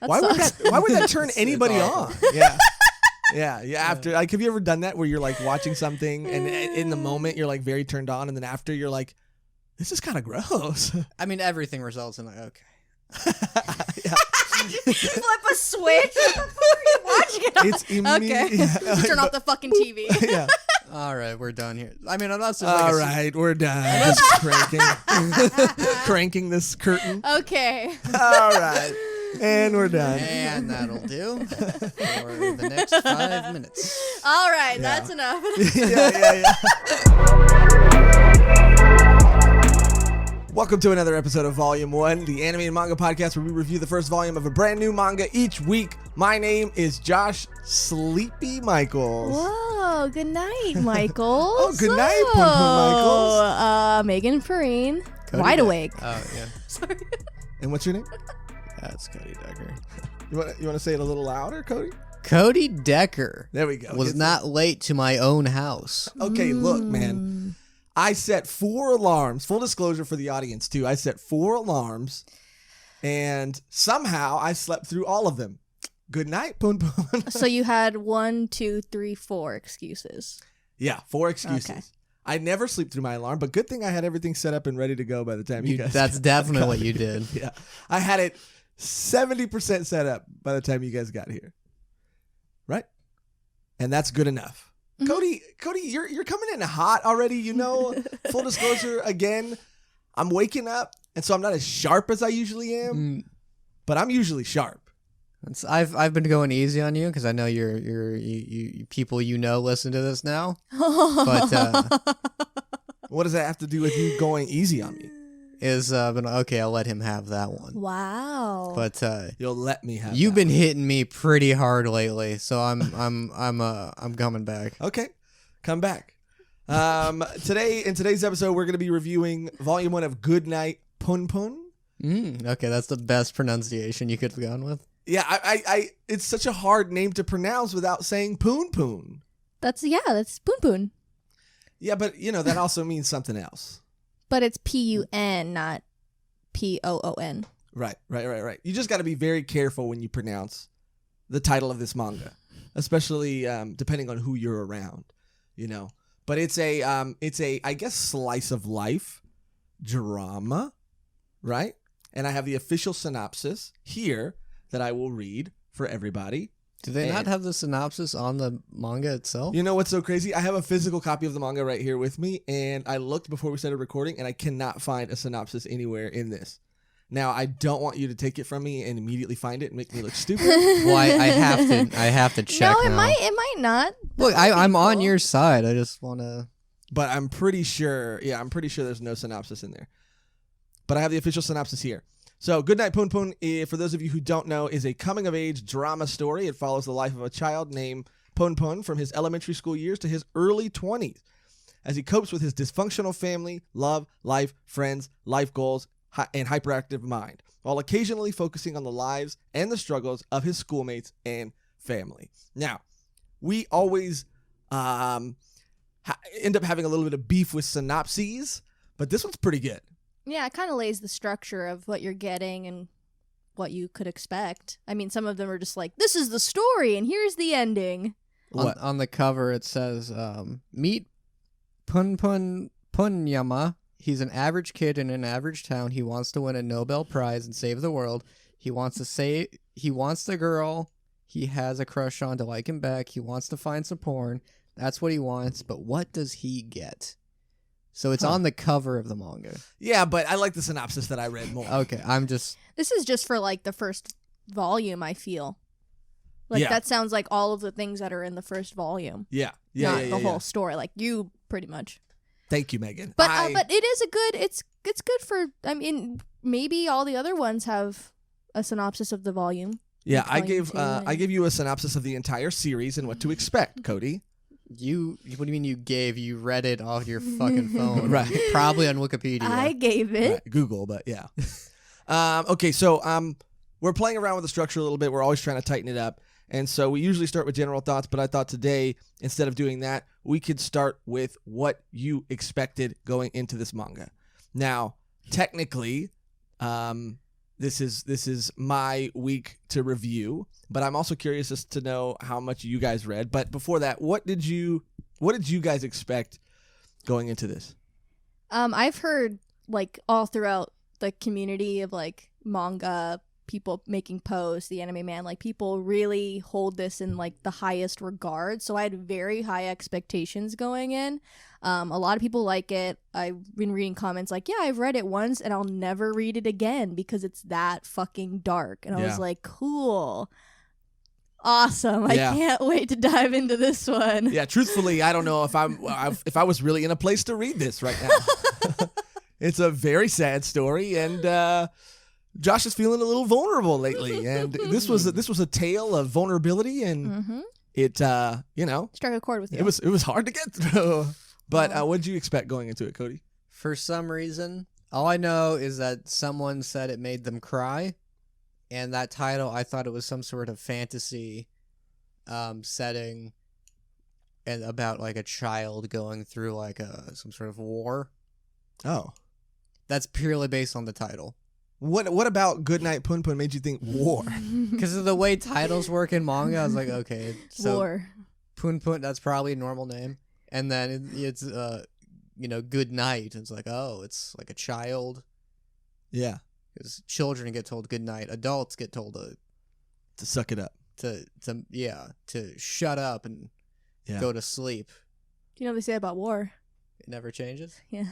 Why would that turn anybody on? Yeah. Yeah. After, like, have you ever done that where you're like watching something and in the moment you're like very turned on, and then after you're like, this is kind of gross. I mean, everything results in like, okay. You flip a switch. Watching it. It's immediate. Okay. Turn off the fucking TV. Yeah. All right, we're done here. I mean, I'm not saying. All right, we're done. Just cranking this curtain. Okay. All right, and we're done. And that'll do for the next 5 minutes. All right, that's enough. Yeah. Welcome to another episode of Volume 1, the anime and manga podcast where we review the first volume of a brand new manga each week. My name is Josh Sleepy Michaels. Whoa, good night, Michaels. Oh, good night, Punpun Michaels. Megan Farine, Cody wide awake. Oh, yeah. Sorry. And what's your name? That's Cody Decker. You want to say it a little louder, Cody? Cody Decker. There we go. Was not late to my own house. Okay, look, man. I set 4 alarms. Full disclosure for the audience, too. I set 4 alarms, and somehow I slept through all of them. Good night, Punpun. So you had 1, 2, 3, 4 excuses. Yeah, 4 excuses. Okay. I never sleep through my alarm, but good thing I had everything set up and ready to go by the time you guys. That's definitely what you did. Yeah, I had it 70% set up by the time you guys got here. Right? And that's good enough. Cody, you're coming in hot already, you know. Full disclosure, again, I'm waking up, and so I'm not as sharp as I usually am, but I'm usually sharp. I've been going easy on you because I know you people listen to this now. But what does that have to do with you going easy on me? Okay, I'll let him have that one. Wow. But you'll let me have. You've been hitting me pretty hard lately, so I'm coming back. Okay, come back. In today's episode, we're going to be reviewing Volume 1 of Goodnight Punpun. Okay, that's the best pronunciation you could have gone with. Yeah, I it's such a hard name to pronounce without saying Punpun. That's Punpun. Yeah, but that also means something else. But it's P-U-N, not P-O-O-N. Right. You just got to be very careful when you pronounce the title of this manga, especially depending on who you're around, But it's a I guess slice of life drama, right? And I have the official synopsis here that I will read for everybody. Do they not have the synopsis on the manga itself? You know what's so crazy? I have a physical copy of the manga right here with me, and I looked before we started recording, and I cannot find a synopsis anywhere in this. Now, I don't want you to take it from me and immediately find it and make me look stupid. Well, I have to check. No, it now. might not. Look, I'm on your side. I just want to. But I'm pretty sure there's no synopsis in there. But I have the official synopsis here. So, Goodnight Punpun, for those of you who don't know, is a coming-of-age drama story. It follows the life of a child named Punpun from his elementary school years to his early 20s as he copes with his dysfunctional family, love, life, friends, life goals, and hyperactive mind, while occasionally focusing on the lives and the struggles of his schoolmates and family. Now, we always end up having a little bit of beef with synopses, but this one's pretty good. Yeah, it kind of lays the structure of what you're getting and what you could expect. I mean, some of them are just like, this is the story and here's the ending. On the cover, it says, meet Punpun Punyama. He's an average kid in an average town. He wants to win a Nobel Prize and save the world. He wants the girl he has a crush on to like him back. He wants to find some porn. That's what he wants. But what does he get? So it's on the cover of the manga. Yeah, but I like the synopsis that I read more. Okay, This is just for, like, the first volume, I feel. Like, that sounds like all of the things that are in the first volume. Yeah. Not the whole story. Like, you, pretty much. Thank you, Megan. But it is it's good for, I mean, maybe all the other ones have a synopsis of the volume. Yeah, I gave you a synopsis of the entire series and what to expect, Cody. what do you mean you gave? You read it off your fucking phone. Right. Probably on Wikipedia. I gave it. Right, Google, but yeah. Okay, so we're playing around with the structure a little bit. We're always trying to tighten it up. And so we usually start with general thoughts, but I thought today, instead of doing that, we could start with what you expected going into this manga. Now, technically, this is my week to review, but I'm also curious as to know how much you guys read. But before that, what did you guys expect going into this? I've heard like all throughout the community of like manga people making posts, the anime man, like people really hold this in like the highest regard. So I had very high expectations going in. A lot of people like it. I've been reading comments like, yeah, I've read it once and I'll never read it again because it's that fucking dark. And I was like, cool. Awesome. I can't wait to dive into this one. Yeah, truthfully, I don't know if I was really in a place to read this right now. It's a very sad story, and Josh is feeling a little vulnerable lately, and this was a tale of vulnerability, and it struck a chord with you. It was hard to get through. But what did you expect going into it, Cody? For some reason, all I know is that someone said it made them cry, and that title, I thought it was some sort of fantasy setting, and about like a child going through like some sort of war. Oh, that's purely based on the title. What about Goodnight Punpun made you think war? Because of the way titles work in manga, I was like, okay, so war. Punpun, that's probably a normal name. And then it's good night. It's like, oh, it's like a child. Yeah. Because children get told good night. Adults get told to suck it up. To shut up and go to sleep. Do you know what they say about war? It never changes? Yeah.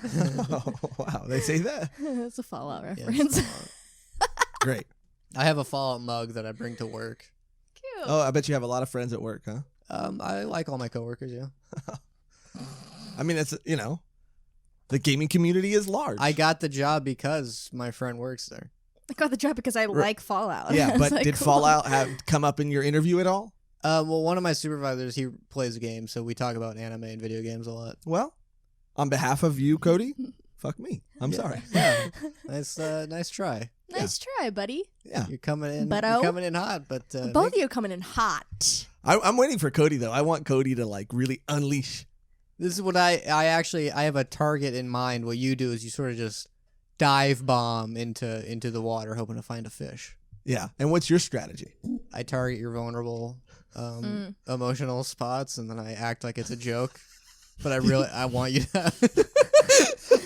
Oh, wow. They say that? That's a Fallout reference. Yeah, Great. I have a Fallout mug that I bring to work. Cute. Oh, I bet you have a lot of friends at work, huh? I like all my coworkers, yeah. I mean, it's, the gaming community is large. I got the job because my friend works there. I got the job because I like Fallout. Yeah, but like, did cool. Fallout have come up in your interview at all? Well, one of my supervisors, he plays games, so we talk about anime and video games a lot. Well, on behalf of you, Cody, fuck me. I'm sorry. Yeah. Nice try. Nice try, buddy. Yeah. You're coming in hot, but both of you are coming in hot. I'm waiting for Cody, though. I want Cody to like really unleash. This is what I have a target in mind. What you do is you sort of just dive bomb into the water hoping to find a fish. Yeah. And what's your strategy? I target your vulnerable emotional spots, and then I act like it's a joke. But I want you to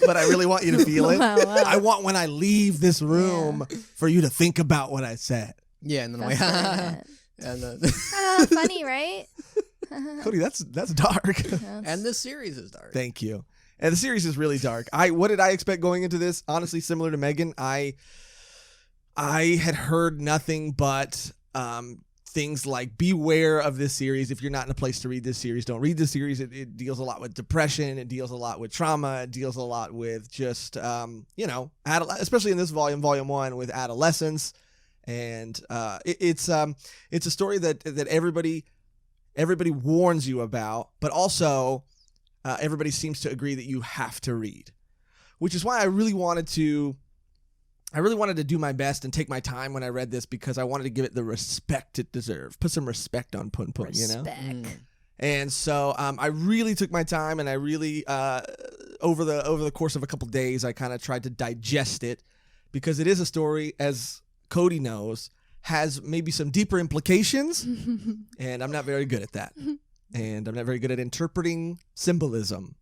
but I really want you to feel it. Wow. I want when I leave this room for you to think about what I said. Yeah, and then and then funny, right? Cody, that's dark. And this series is dark. Thank you. And the series is really dark. What did I expect going into this? Honestly, similar to Megan, I had heard nothing but things like beware of this series. If you're not in a place to read this series, don't read this series. It deals a lot with depression. It deals a lot with trauma. It deals a lot with just, especially in this volume 1, with adolescence. And it's a story that everybody warns you about, but also everybody seems to agree that you have to read, which is why I really wanted to do my best and take my time when I read this, because I wanted to give it the respect it deserved. Put some respect on Punpun, Respect. And so I really took my time, and I really over the course of a couple days, I kind of tried to digest it, because it is a story, as Cody knows, has maybe some deeper implications, and I'm not very good at that. And I'm not very good at interpreting symbolism.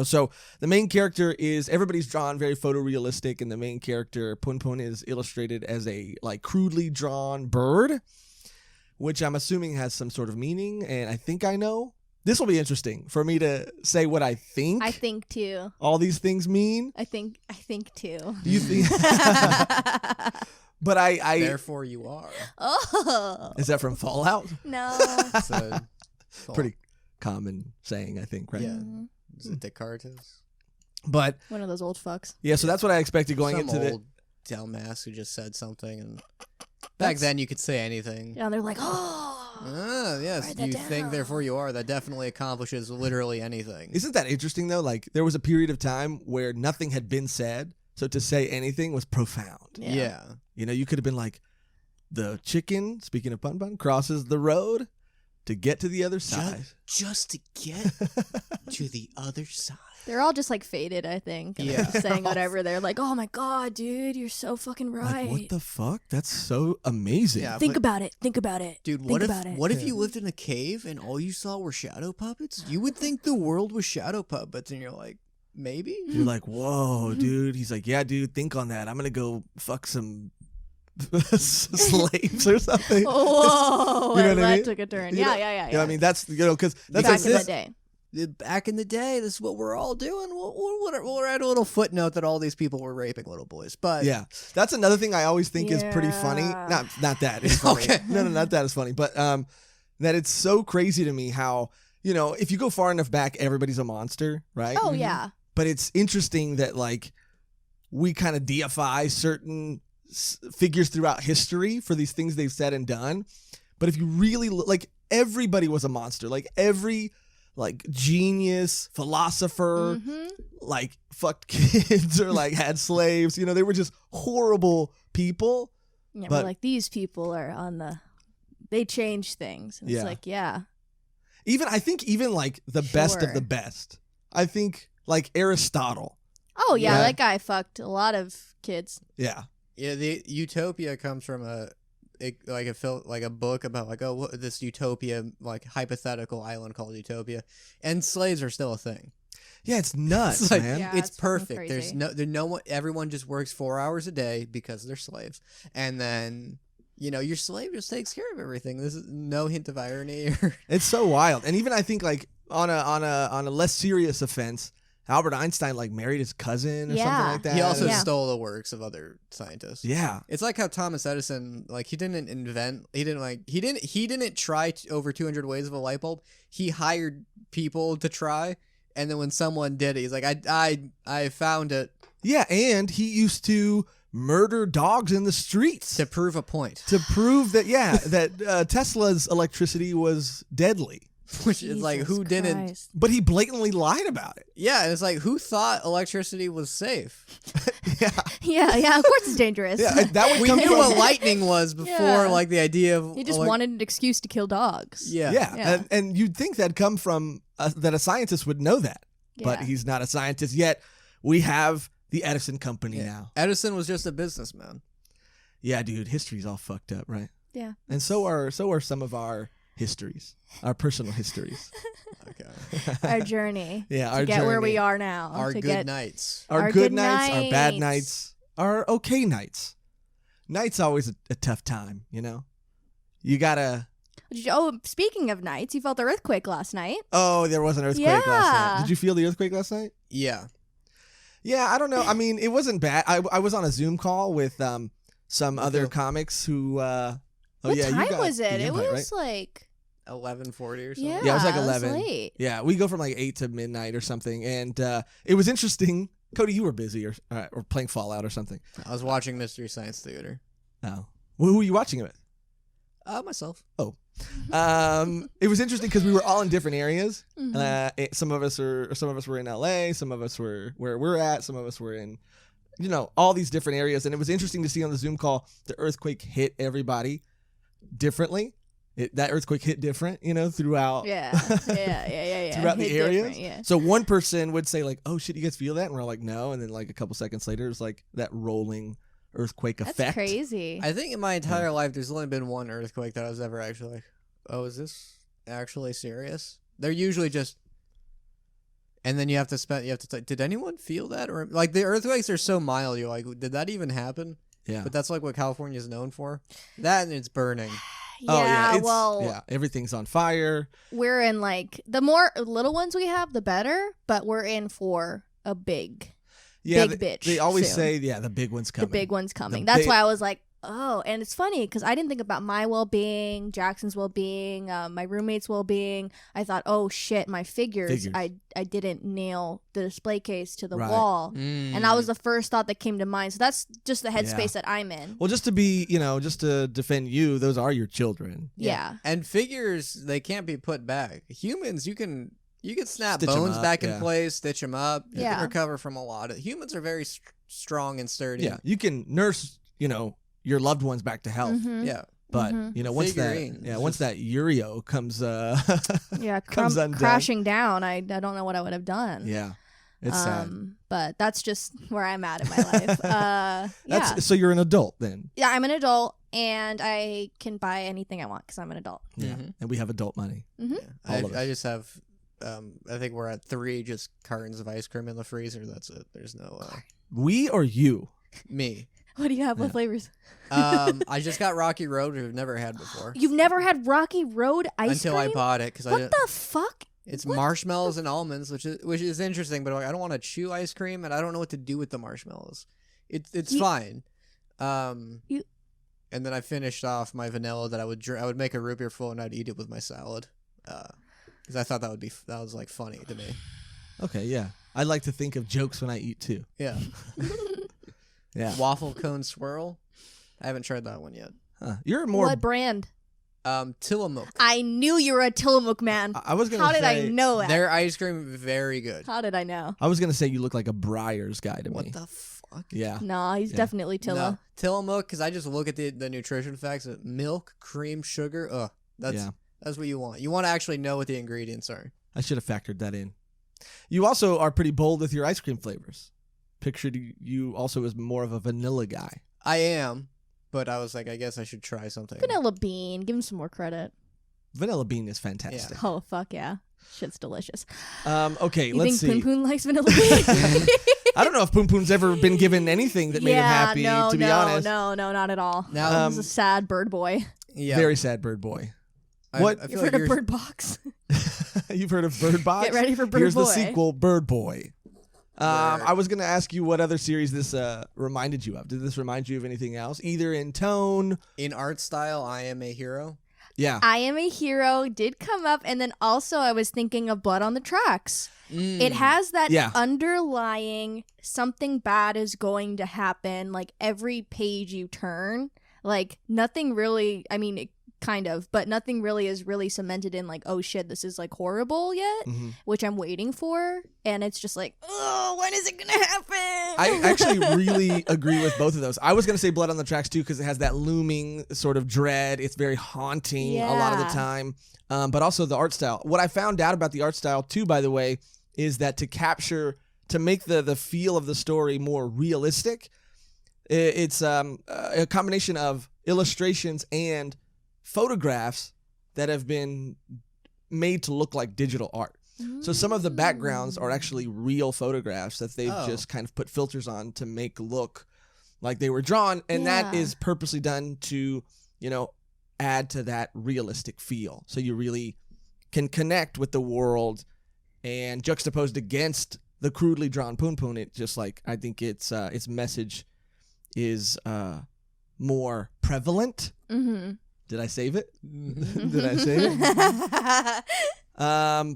So the main character everybody's drawn very photorealistic, and the main character, Punpun, is illustrated as a like crudely drawn bird, which I'm assuming has some sort of meaning, and I think I know. This will be interesting for me to say what I think. I think too. All these things mean. I think too. Do you think? But I Therefore you are. Oh. Is that from Fallout? No. It's a Pretty common saying, I think, right? Yeah. Is it decorative? But one of those old fucks. yeah, so that's what I expected going Some into old dumbass who just said something, and back then you could say anything. Yeah, and they're like, oh. Yes, write that you down. think, therefore you are. That definitely accomplishes literally anything. Isn't that interesting, though? Like, there was a period of time where nothing had been said, so to say anything was profound. Yeah. You could have been like, the chicken, speaking of Punpun, crosses the road, to get to the other side. Just to get to the other side. They're all just like faded, I think. And Yeah. they're saying whatever. They're like, oh my God, dude, you're so fucking right. Like, what the fuck? That's so amazing. Yeah. Think but- about it. Think about it. Dude, Think what about it. if you lived in a cave and all you saw were shadow puppets? You would think the world was shadow puppets, and you're like, maybe? You're like, whoa, dude. He's like, yeah, dude, think on that. I'm going to go fuck some slaves or something. Whoa, You know what I that mean? took a turn. You know- Yeah. Yeah, I mean, that's, because that's Back like in the this. day. Back in the day, this is what we're all doing. We'll write a little footnote that all these people were raping little boys. But Yeah, that's another thing I always think is pretty funny. Yeah. Not that. It's funny. Okay. No, not that is funny. But that it's so crazy to me how, if you go far enough back, everybody's a monster, right? Oh, yeah. But it's interesting that, like, we kind of deify certain figures throughout history for these things they've said and done. But if you really look, like, everybody was a monster. Like, every, like, genius, philosopher, Mhm. like, fucked kids or, like, had slaves. They were just horrible people. Yeah, But- we're like, these people are they change things. And Yeah. it's like, yeah. I think even, like, the best of Sure. the best. I think, like, Aristotle. Oh, yeah, Right. that guy fucked a lot of kids. Yeah. yeah, the utopia comes from a book about this utopia, like hypothetical island called Utopia, and slaves are still a thing. Yeah, it's nuts, It's like- man. Yeah, it's it's fucking perfect. There's crazy. no one. Everyone just works 4 hours a day because they're slaves, and then your slave just takes care of everything. This is no hint of irony. It's so wild. And even I think, like, on a less serious offense, Albert Einstein, like, married his cousin or something Yeah. like that. He also Yeah. stole the works of other scientists. Yeah. It's like how Thomas Edison, like, he didn't try over 200 ways of a light bulb. He hired people to try, and then when someone did it, he's like, I found it Yeah, and he used to murder dogs in the streets to prove a point. to prove that Tesla's electricity was deadly. Which is like, Jesus who didn't? Christ. But he blatantly lied about it. Yeah, and it's like, who thought electricity was safe? Yeah, of course it's dangerous. Yeah, that would We come knew from what lightning was before, Yeah. like, the idea of. He just wanted an excuse to kill dogs. Yeah. yeah, Yeah. And you'd think that'd come from that a scientist would know that, but Yeah. he's not a scientist yet. We have the Edison Company now. Edison was just a businessman. Yeah, dude, history's all fucked up, right? Yeah. And so are some of our histories, our personal histories. Okay. Our journey. Yeah, to our get where we journey. are now. Our to good get, nights. Our Our good good nights, our bad nights. nights, our okay nights. Night's always a tough time, You gotta. Oh, speaking of nights, you felt the earthquake last night. Oh, there was an earthquake last night. Yeah. Did you feel the earthquake last night? Yeah. Yeah, I don't know. I mean, it wasn't bad. I was on a Zoom call with some other too. comics who. What you time got was it? the It invite, was right? like 11:40 or something. yeah, Yeah, it was like 11. late. Yeah, we go from like 8 to midnight or something, and it was interesting. Cody, you were busy or playing Fallout or something. I was watching Mystery Science Theater. Oh, who were you watching it with? Myself. It was interesting because we were all in different areas. Mhm. Some of us were in LA. Some of us were where we're at. Some of us were in, all these different areas. And it was interesting to see on the Zoom call the earthquake hit everybody differently. That earthquake hit different, throughout. Yeah. Throughout the Hit areas. different, yeah. So one person would say like, "Oh shit, you guys feel that?" And we're like, "No." And then like a couple seconds later, it's like that rolling earthquake That's effect. crazy. I think in my entire life, there's only been one earthquake that I was ever actually like, oh, is this actually serious? They're usually just, and then you have to did anyone feel that? Or like the earthquakes are so mild, you're like, did that even happen? Yeah. But that's like what California is known for. That and it's burning. yeah, It's, well, yeah, everything's on fire. we're in like the more little ones we have, the better. But we're in for a big Yeah, Big bitch They always soon. say, yeah, the big one's coming. the big one's coming. The That's big- why I was like, oh, and it's funny because I didn't think about my well-being, Jackson's well-being, my roommate's well-being. I thought, oh shit, my figures. I didn't nail the display case to the Right. wall, Mm. and that was the first thought that came to mind. So that's just the headspace that I'm in. Well, just to be, just to defend you, those are your children. Yeah. And figures, they can't be put back. Humans, you can snap Stitch 'em bones up, back yeah. in place, stitch them up. You Yeah. can recover from a lot of. Humans are very strong and sturdy. Yeah, you can nurse, your loved ones back to health. Mhm. Yeah. But once Figurines, once that Yurio comes comes undone. crashing down, I don't know what I would have done. Yeah, it's sad. But that's just where I'm at in my life. So you're an adult then. Yeah, I'm an adult, and I can buy anything I want because I'm an adult. Yeah, and we have adult money. Yeah. I just have. I think we're at 3 just cartons of ice cream in the freezer. That's it. There's no. We or you? Me. What do you have? What flavors? I just got Rocky Road, which I've never had before. You've never had Rocky Road ice cream? Until I bought it because what the fuck? It's marshmallows and almonds, which is interesting, but I don't want to chew ice cream, and I don't know what to do with the marshmallows. It's fine. And then I finished off my vanilla that I would make a root beer full and I'd eat it with my salad, because I thought that was like funny to me. Okay, yeah. I like to think of jokes when I eat too. Yeah. Yeah. Waffle cone swirl. I haven't tried that one yet. You're more. What brand? Tillamook. I knew you were a Tillamook man. I was gonna. How did I know that? Their ice cream very good. How did I know? I was gonna say you look like a Briar's guy to me. What the fuck? Yeah. No, he's definitely Tilla. No. Tillamook, because I just look at the nutrition facts. Milk, cream, sugar. That's what you want. You want to actually know what the ingredients are. I should have factored that in. You also are pretty bold with your ice cream flavors. Pictured you also as more of a vanilla guy. I am, but I was like, I guess I should try something. Vanilla bean. Give him some more credit. Vanilla bean is fantastic. Oh, fuck yeah. Shit's delicious. Okay, you let's see. think Punpun likes vanilla bean? I don't know if Punpun's ever been given anything that made him happy, to be honest. No, not at all. Now, he's a sad bird boy. Yeah. Very sad bird boy. What? You've heard of Bird Box? You've heard of Bird Box? Get ready for Bird Here's Boy. the sequel, Bird Boy. I was going to ask you what other series this reminded you of. Did this remind you of anything else? Either in tone? In art style, I Am a Hero. Yeah. I Am a Hero did come up, and then also I was thinking of Blood on the Tracks. It has that underlying something bad is going to happen, like every page you turn. Like nothing really, I mean, kind of, but nothing really is really cemented in like, oh shit, this is like horrible yet, which I'm waiting for. And it's just like, oh, when is it going to happen? I actually really agree with both of those. I was going to say Blood on the Tracks too, because it has that looming sort of dread. It's very haunting a lot of the time. But also the art style. What I found out about the art style too, by the way, is that to make the feel of the story more realistic, it's a combination of illustrations and photographs that have been made to look like digital art. So some of the backgrounds are actually real photographs that they've just kind of put filters on to make look like they were drawn, and that is purposely done to, add to that realistic feel. So you really can connect with the world, and juxtaposed against the crudely drawn Punpun, it just like, I think its message is more prevalent. Did I save it? Did I save it?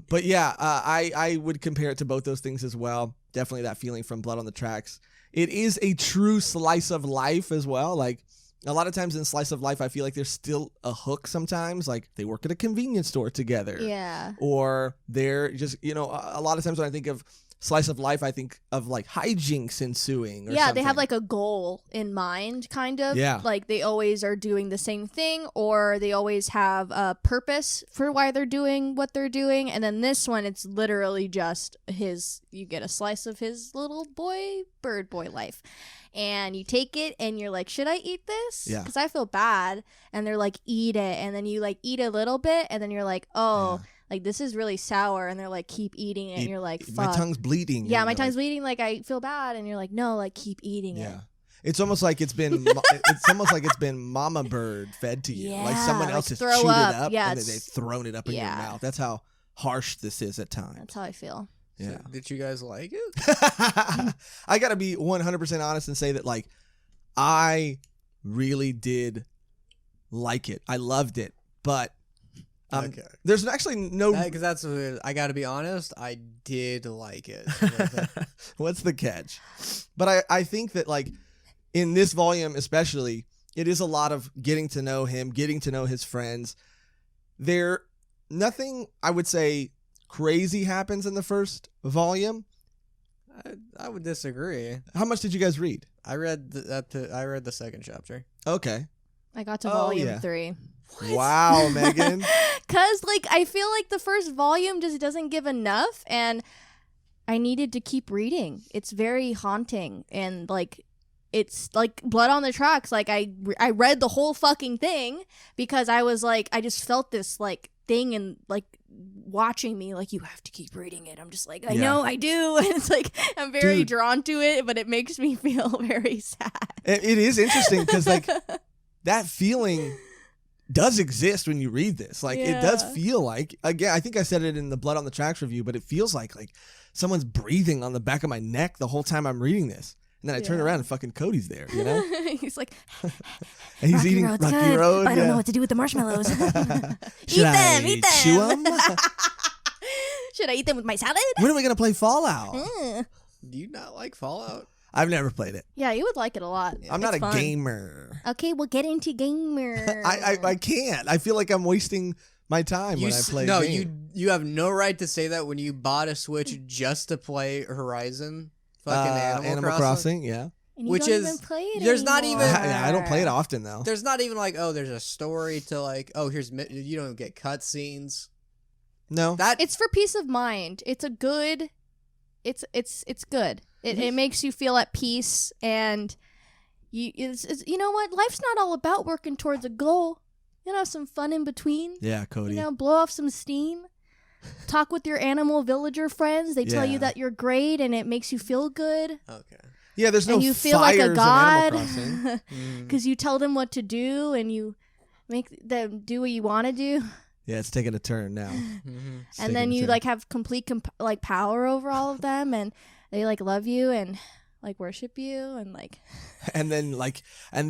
But yeah, I would compare it to both those things as well. Definitely that feeling from Blood on the Tracks. It is a true slice of life as well. Like a lot of times in slice of life, I feel like there's still a hook sometimes. Like they work at a convenience store together. Yeah. Or they're just, a lot of times when I think of slice of life, I think of like hijinks ensuing. Or yeah, something. they have like a goal in mind, kind of. Yeah. Like they always are doing the same thing, or they always have a purpose for why they're doing what they're doing. And then this one, it's literally just you get a slice of his little bird boy life. And you take it and you're like, should I eat this? Yeah. Because I feel bad. And they're like, eat it. And then you like eat a little bit. And then you're like, oh, like this is really sour. And they're like, keep eating it. And you're like, fuck. My tongue's bleeding. Yeah, my tongue's bleeding. Like I feel bad. And you're like, no, like keep eating it. It's almost like it's been mama bird fed to you. Like someone else has chewed it up and they've thrown it up in your mouth. That's how harsh this is at times. That's how I feel. Yeah. So, did you guys like it? I got to be 100% honest and say that, like, I really did like it. I loved it. But Okay. There's actually no... Because that's weird. I got to be honest, I did like it. What's the catch? But I think that, like, in this volume especially, it is a lot of getting to know him, getting to know his friends. Nothing, I would say, crazy happens in the first volume. I would disagree. How much did you guys read? I read the second chapter. Okay. I got to Oh, volume yeah. 3. Wow, Megan. Cause like I feel like the first volume just doesn't give enough, and I needed to keep reading. It's very haunting, and like it's like blood on the tracks. Like I read the whole fucking thing because I was like, I just felt this like thing and like watching me like, you have to keep reading it. I'm just like, I know I do. And it's like I'm very drawn to it, but it makes me feel very sad. It is interesting because like that feeling does exist when you read this. Like it does feel like, again, I think I said it in the Blood on the Tracks review, but it feels like someone's breathing on the back of my neck the whole time I'm reading this. And then I turn around and fucking Cody's there, you know? He's like, and he's Rocky eating Road's Rocky good, Road. but I don't know what to do with the marshmallows. Should I eat them. chew 'em? Should I eat them with my salad? When are we going to play Fallout? Do you not like Fallout? I've never played it. Yeah, you would like it a lot. I'm not It's a fun. gamer. Okay, we'll get into gamer. I can't. I feel like I'm wasting my time when I play games. You have no right to say that when you bought a Switch just to play Horizon fucking Animal Crossing, yeah. And you which don't is- even play it there's not anymore. even- I don't play it often though. There's not even like, oh, there's a story to like, oh, you don't get cutscenes. No. That It's for peace of mind. It's a good. It's good. It makes you feel at peace, and it's you know what? Life's not all about working towards a goal. You know, have some fun in between. Yeah, Cody. You know, blow off some steam. Talk with your animal villager friends. They tell you Yeah. that you're great, and it makes you feel good. okay. Yeah, there's no And you feel like fires a in god Animal Crossing. because you tell them what to do, and you make them do what you want to do. Yeah, it's taking a turn now. Mm-hmm. It's And taking then a you turn. like have complete like power over all of them, and they like love you and like worship you, and like and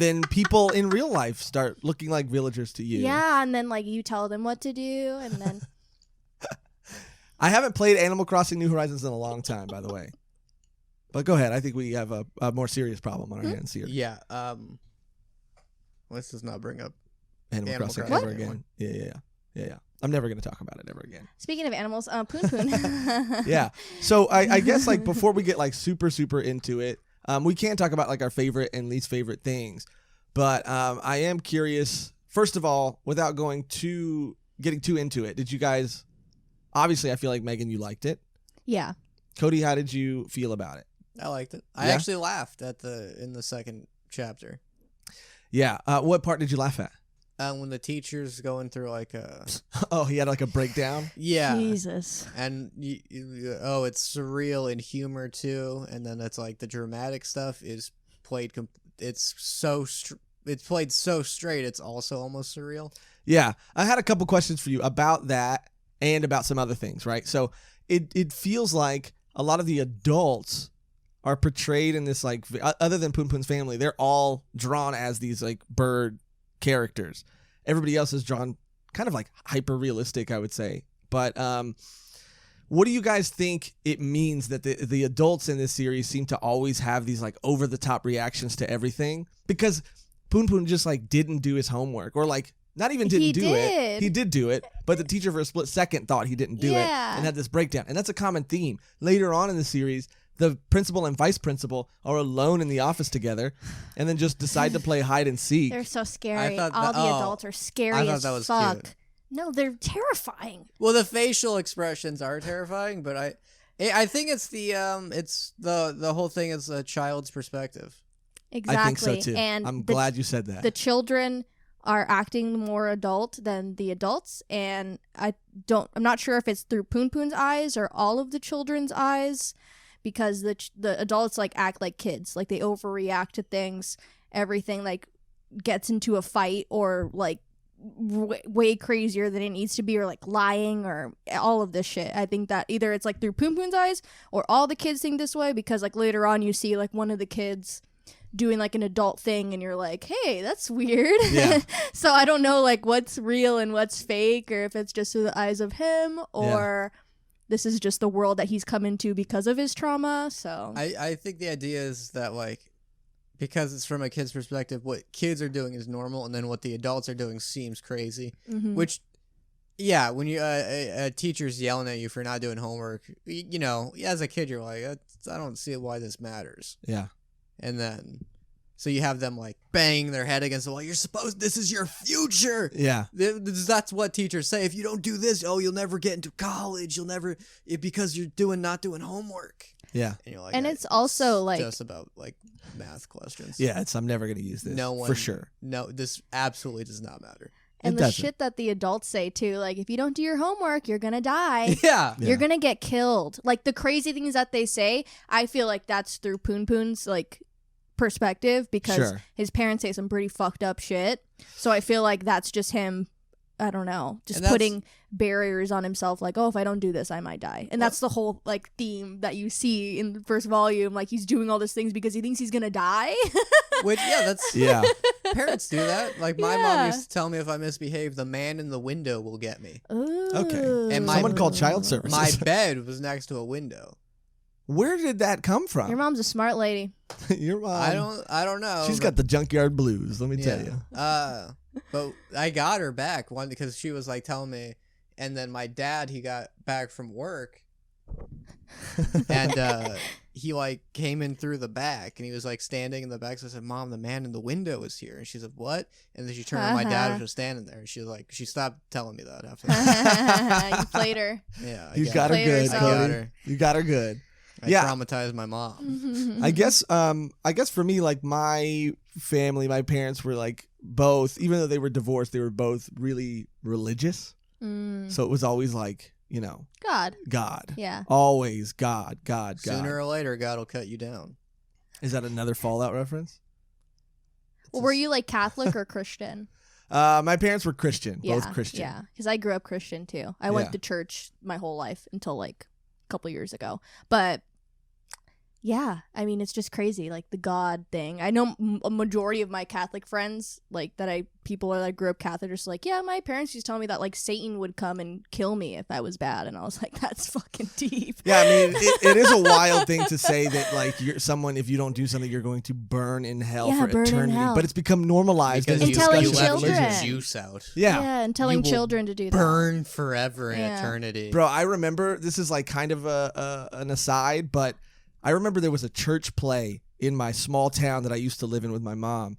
then people in real life start looking like villagers to you. yeah, and then like you tell them what to do, and then I haven't played Animal Crossing New Horizons in a long time, by the way. But go ahead. I think we have a more serious problem on our hands here. Yeah. Let's just not bring up. Animal Animal Crossing Crossing ever anymore. again. Yeah. I'm never going to talk about it ever again. speaking of animals, Punpun. Yeah. So I guess like before we get like super into it, we can talk about like our favorite and least favorite things. But I am curious. First of all, without getting too into it, did you guys? Obviously, I feel like Megan, you liked it. Yeah. Cody, how did you feel about it? I liked it. I Yeah? actually laughed in the second chapter. Yeah. What part did you laugh at? When the teacher's going through like a Oh, he had like a breakdown. yeah, Jesus. and it's surreal in humor too, and then it's like the dramatic stuff is played. It's played so straight. It's also almost surreal. Yeah. I had a couple questions for you about that and about some other things, right? So it feels like a lot of the adults are portrayed in this like other than Punpun's family, they're all drawn as these like bird characters. Everybody else is drawn kind of like hyper realistic, I would say. But what do you guys think it means that the adults in this series seem to always have these like over the top reactions to everything? Because Punpun just like didn't do his homework, or like not even didn't do it. He did do it, but the teacher for a split second thought he didn't do it and had this breakdown. And that's a common theme. Later on in the series, the principal and vice principal are alone in the office together and then just decide to play hide and seek. They're so scary. thought All that- the oh, adults are scary I thought as that was fuck. cute. No, they're terrifying. Well, the facial expressions are terrifying, but I think it's the whole thing is a child's perspective. Exactly. I think so too. And I'm glad you said that. the children are acting more adult than the adults, and I'm not sure if it's through Punpun's eyes or all of the children's eyes, because the adults like act like kids, like they overreact to things. Everything like gets into a fight or like way crazier than it needs to be, or like lying or all of this shit. I think that either it's like through Punpun's eyes or all the kids think this way, because like later on you see like one of the kids doing like an adult thing and you're like, hey, that's weird. Yeah. So I don't know like what's real and what's fake, or if it's just through the eyes of him, or this is just the world that he's come into because of his trauma. So I think the idea is that like, because it's from a kid's perspective, what kids are doing is normal, and then what the adults are doing seems crazy. Mhm. Which, yeah, when you a teacher's yelling at you for not doing homework, you know, as a kid, you're like, I don't see why this matters. Yeah. And then, so you have them like banging their head against the wall. This is your future. Yeah. That's what teachers say. If you don't do this, you'll never get into college. Because you're not doing homework. Yeah. And you're like, And it's also like just about like math questions. Yeah, I'm never going to use this. No one, for sure. No, this absolutely does not matter. And It the doesn't. shit that the adults say too, like if you don't do your homework, you're gonna die. Yeah. Yeah. You're gonna get killed. Like the crazy things that they say, I feel like that's through Punpun's like perspective because Sure. his parents say some pretty fucked up shit. So I feel like that's just him. I don't know, just And that's- putting barriers on himself. Like, oh, if I don't do this, I might die. And that's the whole like theme that you see in the first volume. Like he's doing all these things because he thinks he's gonna die. Which, that's Yeah. parents do that. Like my Yeah. mom used to tell me if I misbehave, the man in the window will get me. Okay. And Someone called child services. My bed was next to a window. Where did that come from? Your mom's a smart lady. Your mom. I don't know. She's got the junkyard blues, let me tell you. But I got her back one because she was like telling me, and then my dad, he got back from work, and he like came in through the back, and he was like standing in the back. So I said, "Mom, the man in the window is here," and she said, "What?" And then she turned, and my dad was just standing there. And she was like, she stopped telling me that after that. You played her. Yeah, You got her Play good, herself. I got Cody. her. You got her good. I Yeah. traumatized my mom. I guess for me, like my family, my parents were like both, even though they were divorced, they were both really religious. So it was always like, God. God. Yeah. Always God, God, God. Sooner or later, God will cut you down. Is that another Fallout reference? Well, were you like Catholic or Christian? My parents were Christian, Yeah, both Christian. Yeah, because I grew up Christian too. I Yeah. went to church my whole life until like a couple years ago. But yeah, I mean, it's just crazy, like the God thing. I know a majority of my Catholic friends, like people that I grew up Catholic, are just like, yeah, my parents used to tell me that like Satan would come and kill me if I was bad, and I was like, that's fucking deep. Yeah, I mean, it is a wild thing to say that like if you don't do something, you're going to burn in hell Yeah, for burn in eternity. hell. But it's become normalized Because And in telling you discussion of left the children. religion. juice out. Yeah. And telling You will children to do that. Burn forever in Yeah. eternity. Bro, I remember, this is like kind of an aside, but I remember there was a church play in my small town that I used to live in with my mom.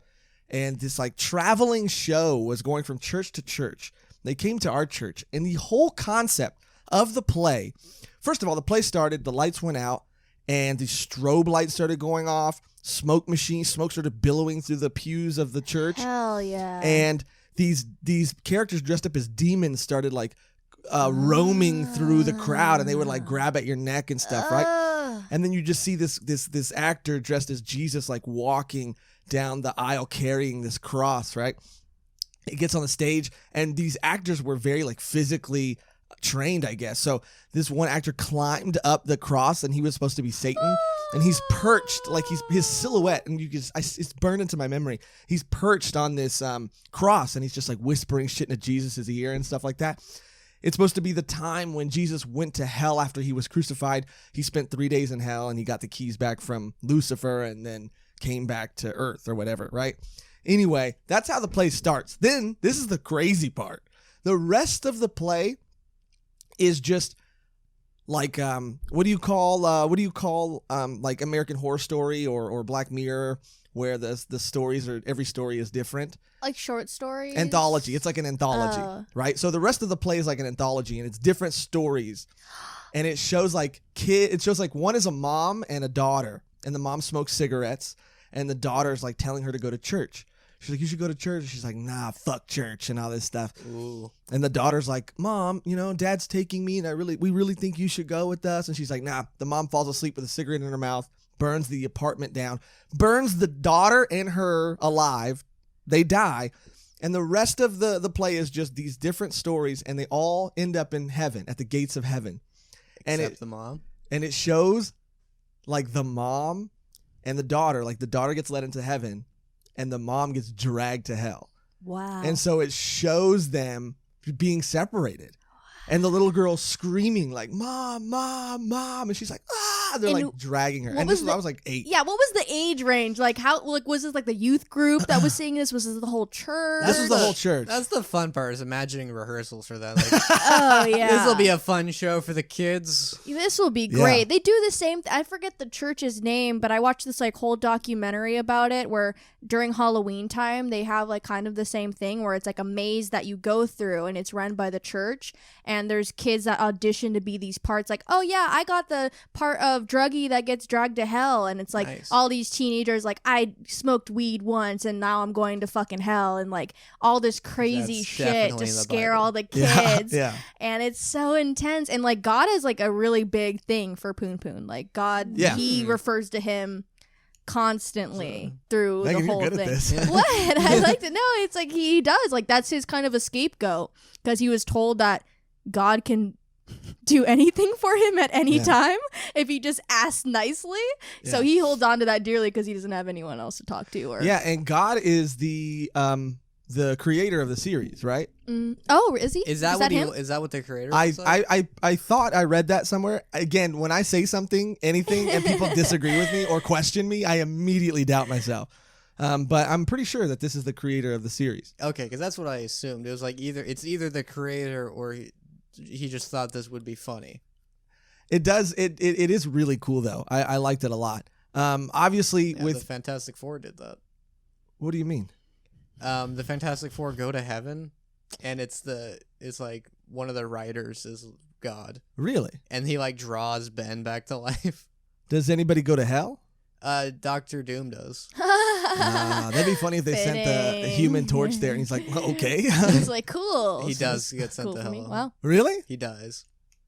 And this like traveling show was going from church to church. They came to our church, and the whole concept of the play, first of all, the play started, the lights went out, and the strobe lights started going off, smoke started billowing through the pews of the church. Hell yeah. And these characters dressed up as demons started like roaming through the crowd, and they would like grab at your neck and stuff, right? And then you just see this actor dressed as Jesus like walking down the aisle carrying this cross, right? He gets on the stage, and these actors were very like physically trained, I guess. So this one actor climbed up the cross, and he was supposed to be Satan, and he's perched like his silhouette, and it's burned into my memory. He's perched on this cross, and he's just like whispering shit into Jesus' ear and stuff like that. It's supposed to be the time when Jesus went to hell after he was crucified. He spent 3 days in hell, and he got the keys back from Lucifer and then came back to earth or whatever, right? Anyway, that's how the play starts. Then, this is the crazy part. The rest of the play is just like, what do you call like American Horror Story or Black Mirror, where the stories every story is different? like short stories. Anthology. It's like an anthology, Oh. right? So the rest of the play is like an anthology, and it's different stories, and it shows like It shows like one is a mom and a daughter, and the mom smokes cigarettes, and the daughter's like telling her to go to church. She's like, you should go to church. And she's like, nah, fuck church and all this stuff. Ooh. And the daughter's like, Mom, Dad's taking me, and we really think you should go with us. And she's like, nah. The mom falls asleep with a cigarette in her mouth, burns the apartment down, burns the daughter and her alive. They die. And the rest of the play is just these different stories, and they all end up in heaven, at the gates of heaven. Except the mom. And it shows like the mom and the daughter, like the daughter gets led into heaven and the mom gets dragged to hell. Wow. And so it shows them being separated. And the little girl screaming like, Mom, Mom, Mom. And she's like, ah. They're And like dragging her. what And was I was like 8. Yeah, what was the age range? Like how was this like the youth group that was seeing this? Was this the whole church? This was the whole church. That's the fun part, is imagining rehearsals for that. Like, Oh yeah. this will be a fun show for the kids. This will be great. They do the same. I forget the church's name, but I watched this like whole documentary about it where during Halloween time they have like kind of the same thing where it's like a maze that you go through and it's run by the church, and there's kids that audition to be these parts. Like, oh yeah, I got the part of druggie that gets dragged to hell, and it's like Nice. all these teenagers like, I smoked weed once and now I'm going to fucking hell, and like all this crazy That's shit definitely to in the scare Bible. all the Yeah, kids. yeah. And it's so intense. And like God is like a really big thing for Punpun. Like God, Yeah. he refers to him constantly through Megan, the you're whole good at thing. this. What? I like to know. It's like he does. Like that's his kind of a scapegoat because he was told that God can do anything for him at any Yeah. time if he just asks nicely. So Yeah. he holds on to that dearly because he doesn't have anyone else to talk to. Or Yeah, and God is the creator of the series, right? Oh, is he? Is that what him? is that what the creator? I said? I thought I read that somewhere. Again, when I say something, anything, and people disagree with me or question me, I immediately doubt myself. But I'm pretty sure that this is the creator of the series. Okay, because that's what I assumed. It was like either the creator or he just thought this would be funny. It does. It is really cool though. I liked it a lot. Obviously, Yeah, with the Fantastic Four did that. what do you mean? The Fantastic Four go to heaven, and it's like one of the writers is God, Really? and he like draws Ben back to life. Does anybody go to hell? Doctor Doom does. That'd be funny if they sent the Fitting. Human Torch there, and he's like, well, okay. He's like, cool. He So does it's get sent cool to for me. hell. Wow. Really? He dies.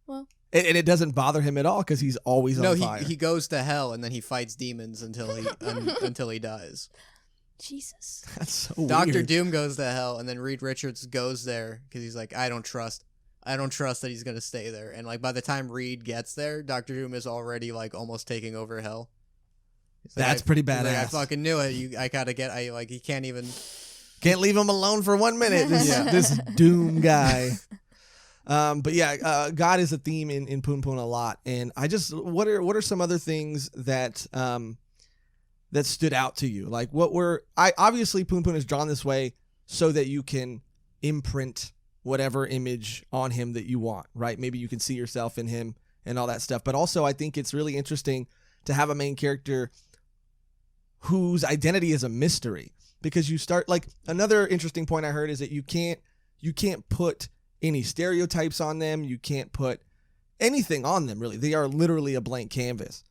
Well, And it doesn't bother him at all because he's always No, on fire. he goes to hell and then he fights demons until he dies. Jesus. That's so Doctor weird. Doom goes to hell, and then Reed Richards goes there because he's like, I don't trust that he's gonna stay there. And like by the time Reed gets there, Doctor Doom is already like almost taking over hell. He's like, That's pretty he's like, I badass. fucking knew it. He can't even. Can't leave him alone for 1 minute. This Doom guy. But yeah, God is a theme in Punpun a lot, and I just what are some other things that that stood out to you? Like obviously Punpun is drawn this way so that you can imprint whatever image on him that you want, right? Maybe you can see yourself in him and all that stuff. But also I think it's really interesting to have a main character whose identity is a mystery, because you start like another interesting point I heard is that you can't put any stereotypes on them. You can't put anything on them, really. They are literally a blank canvas.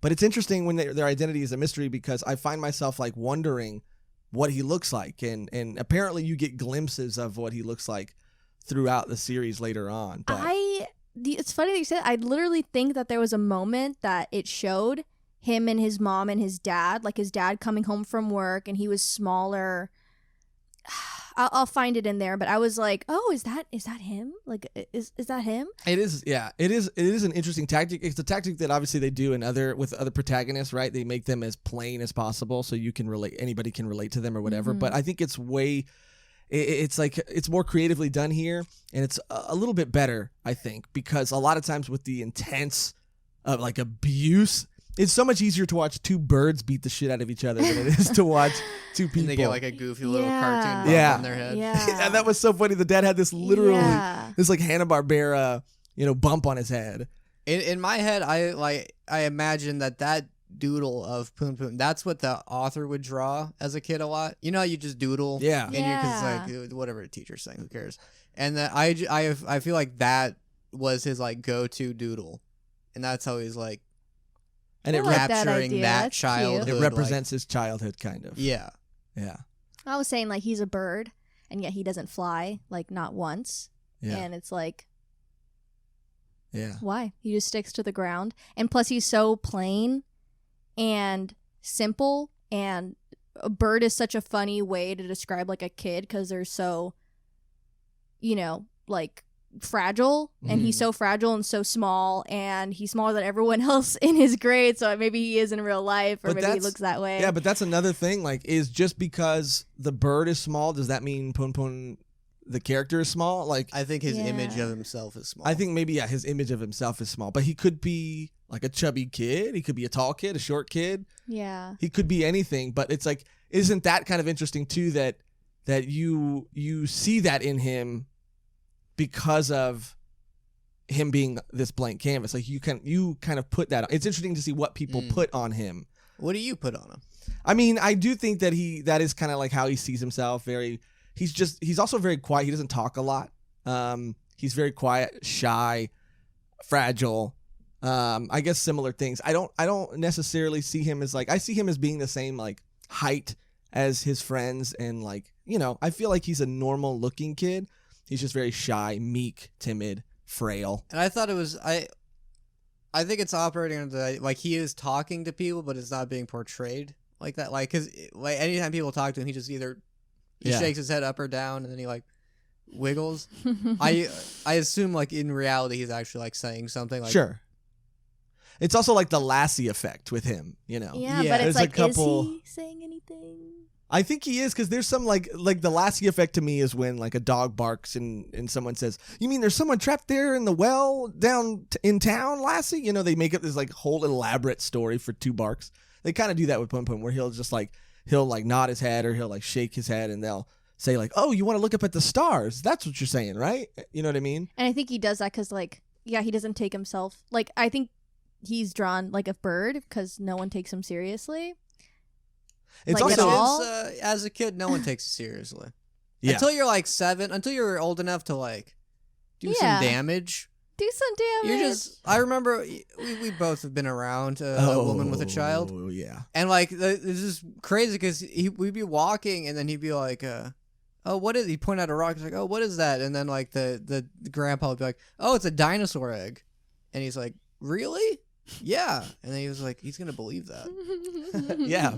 But it's interesting when their identity is a mystery, because I find myself like wondering what he looks like. And apparently you get glimpses of what he looks like throughout the series later on. But It's funny that you said. I literally think that there was a moment that it showed him and his mom and his dad, like his dad coming home from work and he was smaller. I'll find it in there, but I was like, oh, is that him? Like, is that him? It is, yeah. It is an interesting tactic. It's a tactic that obviously they do with other protagonists, right? They make them as plain as possible so you can relate. Anybody can relate to them or whatever. Mm-hmm. But I think it's more creatively done here, and it's a little bit better, I think, because a lot of times with the intense of like abuse, it's so much easier to watch two birds beat the shit out of each other than it is to watch two people. And they get like a goofy little Yeah. cartoon bump Yeah. on their head. Yeah. And that was so funny. The dad had this literally Yeah. this like Hanna-Barbera, bump on his head. In my head, I imagine that doodle of Punpun, that's what the author would draw as a kid a lot. You know how you just doodle? Yeah. And you're like, whatever the teacher's saying, who cares? And that I feel like that was his like go-to doodle. And that's how he's like And it I like that capturing idea. that That's cute. childhood. It represents his childhood, kind of. Yeah. Yeah. I was saying like he's a bird and yet he doesn't fly, like not once. Yeah. And it's like, Yeah. why? He just sticks to the ground. And plus he's so plain and simple, and a bird is such a funny way to describe like a kid because they're so, like fragile, and he's so fragile and so small, and he's smaller than everyone else in his grade, so maybe he is in real life, or But maybe he that's- looks that way. Yeah, but that's another thing. Like, is just because the bird is small, does that mean Punpun, the character, is small? Like, I think his image Yeah. of himself is small. I think maybe his image of himself is small, but he could be like a chubby kid. He could be a tall kid, a short kid. Yeah. He could be anything. But it's like, isn't that kind of interesting too? That you see that in him because of him being this blank canvas. Like you kind of put that on. It's interesting to see what people put on him. What do you put on him? I mean, I do think that that is kind of like how he sees himself. He's also very quiet. He doesn't talk a lot. He's very quiet, shy, fragile. I guess similar things. I don't necessarily see him as like, I see him as being the same like height as his friends, and like, I feel like he's a normal looking kid. He's just very shy, meek, timid, frail. And I thought it was I think it's operating under like he is talking to people, but it's not being portrayed like that. Like, cause like anytime people talk to him, he just either shakes his head up or down, and then he like wiggles. I assume like in reality he's actually like saying something. Like, sure. It's also like the Lassie effect with him, Yeah, Yeah. but it's There's like, a couple- is he saying anything? I think he is, because there's some like the Lassie effect to me is when like a dog barks and someone says, "You mean there's someone trapped there in the well down in town, Lassie?" They make up this like whole elaborate story for 2 barks. They kind of do that with Punpun, where he'll nod his head, or he'll like shake his head, and they'll say like, "Oh, you want to look up at the stars? That's what you're saying, right?" You know what I mean? And I think he does that because, like, yeah, he doesn't take himself. Like, I think he's drawn like a bird because no one takes him seriously. It's Like, at also all? as a kid, no one takes you seriously. Yeah. Until you're like 7, until you're old enough to like do Yeah. some damage. Do some damage. You're just. I remember we both have been around a woman with a child, Oh yeah. and like it's just crazy because we'd be walking, and then he'd be like, "Oh, what is?" He'd point out a rock. He's like, "Oh, what is that?" And then like the grandpa would be like, "Oh, it's a dinosaur egg," and he's like, "Really? Yeah." And then he was like, "He's gonna believe that." Yeah.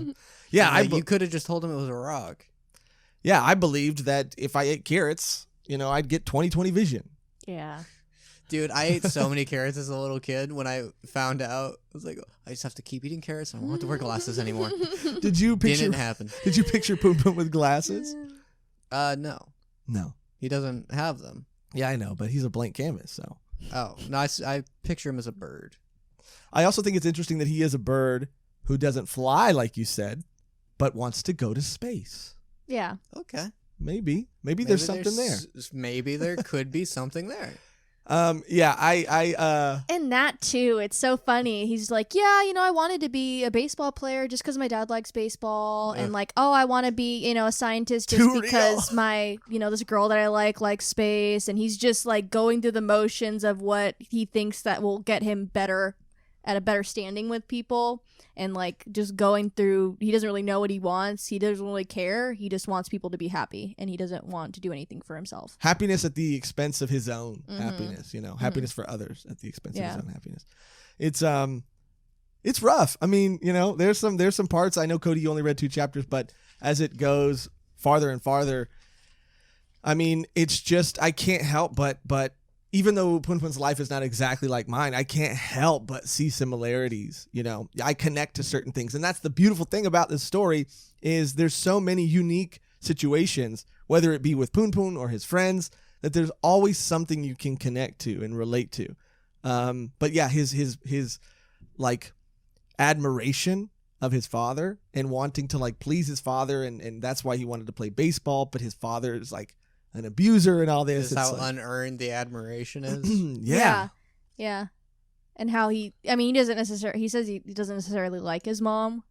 Yeah, And, like, you could have just told him it was a rock. Yeah, I believed that if I ate carrots, I'd get 20/20 vision. Yeah. Dude, I ate so many carrots as a little kid. When I found out, I was like, I just have to keep eating carrots, and I won't have to wear glasses anymore. Did you picture Didn't happen. Did you picture Punpun with glasses? No, No. he doesn't have them. Yeah, I know, but he's a blank canvas, so. Oh no, I picture him as a bird. I also think it's interesting that he is a bird who doesn't fly, like you said, but wants to go to space. Yeah. Okay, Maybe there's something there. Maybe there could be something there. Yeah, I And that too, it's so funny. He's like, yeah, I wanted to be a baseball player just because my dad likes baseball, and like, oh, I want to be, a scientist just Too because real. my, this girl that I likes space, and he's just like going through the motions of what he thinks that will get him at a better standing with people, and like just going through. He doesn't really know what he wants. He doesn't really care. He just wants people to be happy, and he doesn't want to do anything for himself. happiness at the expense of his own Mhm. happiness, happiness for others at the expense Yeah. of his own happiness. It's rough. I mean, there's some parts. I know, Cody, you only read 2 chapters, but as it goes farther and farther, I mean, it's just, I can't help but even though Punpun's life is not exactly like mine, I can't help but see similarities. I connect to certain things, and that's the beautiful thing about this story is there's so many unique situations, whether it be with Punpun or his friends, that there's always something you can connect to and relate to. But yeah, his like admiration of his father and wanting to like please his father, and that's why he wanted to play baseball, but his father is like an abuser and all this. This is how like, unearned the admiration is. yeah. Yeah. And how he doesn't necessarily, he says he doesn't necessarily like his mom.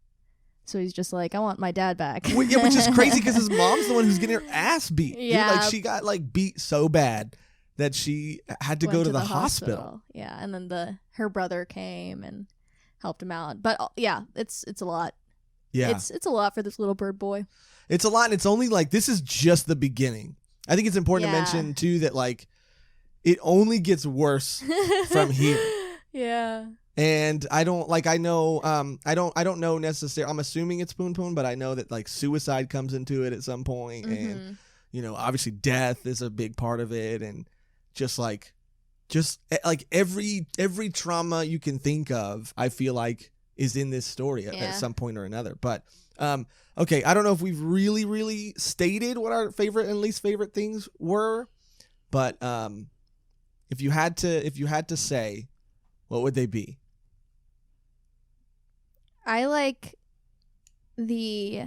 So he's just like, I want my dad back. Which is crazy because his mom's the one who's getting her ass beat. Yeah. Dude, like she got like beat so bad that she had to Went go to the hospital. Yeah. And then her brother came and helped him out. But yeah, it's a lot. Yeah. It's a lot for this little bird boy. It's a lot, and it's only like, this is just the beginning. I think it's important to Yeah. mention too that like it only gets worse from here. Yeah. And I don't know necessarily. I'm assuming it's Punpun, but I know that like suicide comes into it at some point, and obviously death is a big part of it, and just like every trauma you can think of, I feel like is in this story at some point or another. But okay, I don't know if we've really stated what our favorite and least favorite things were, but if you had to say, what would they be? I like the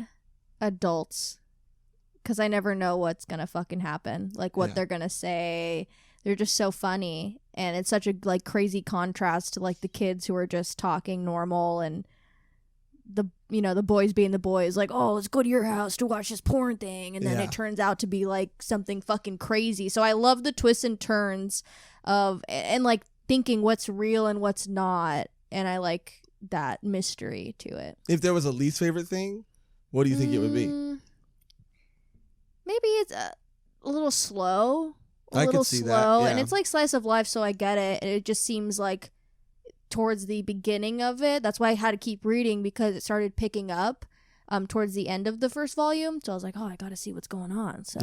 adults because I never know what's gonna fucking happen. Like what they're gonna say. They're just so funny, and it's such a like crazy contrast to like the kids who are just talking normal, and the boys being the boys, like, oh, let's go to your house to watch this porn thing, and then it turns out to be like something fucking crazy. So I love the twists and turns of and like thinking what's real and what's not, and I like that mystery to it. If there was a least favorite thing, what do you think it would be? Maybe it's a little slow. I could see that, yeah. And it's like slice of life, so I get it. It just seems like towards the beginning of it, that's why I had to keep reading, because it started picking up towards the end of the first volume. So I was like, oh, I gotta see what's going on. So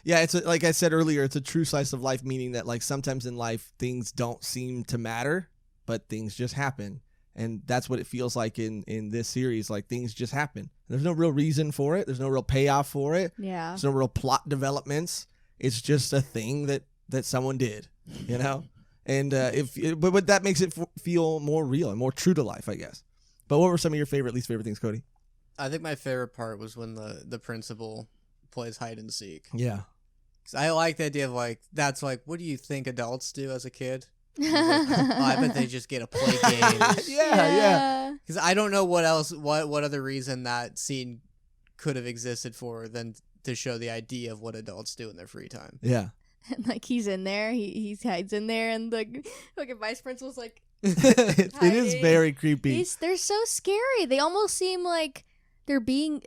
it's like I said earlier, it's a true slice of life, meaning that like sometimes in life things don't seem to matter, but things just happen. And that's what it feels like in this series. Like things just happen. There's no real reason for it. There's no real payoff for it. Yeah. There's no real plot developments. It's just a thing that someone did, you know? And but that makes it feel more real and more true to life, I guess. But what were some of your least favorite things, Cody? I think my favorite part was when the principal plays hide and seek. Yeah. 'Cause I like the idea of like, that's like, what do you think adults do as a kid? Like, oh, I bet they just get to play games. Yeah. Because I don't know what other reason that scene could have existed for than to show the idea of what adults do in their free time. Yeah. And like he's in there, he hides in there, and the fucking vice principal's like, it is very creepy. They're so scary. They almost seem like they're being.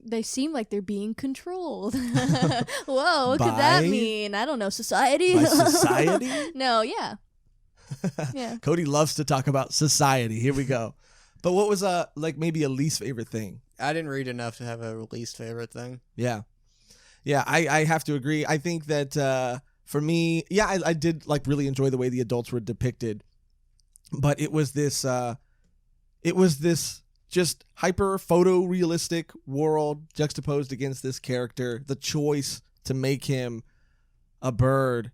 They seem like they're being controlled. Whoa, what could that mean? I don't know. Society? By society? No, yeah. Cody loves to talk about society. Here we go. But what was like maybe a least favorite thing? I didn't read enough to have a least favorite thing. Yeah. Yeah, I have to agree. I think that for me, I did like really enjoy the way the adults were depicted. But it was this just hyper photorealistic world juxtaposed against this character. The choice to make him a bird,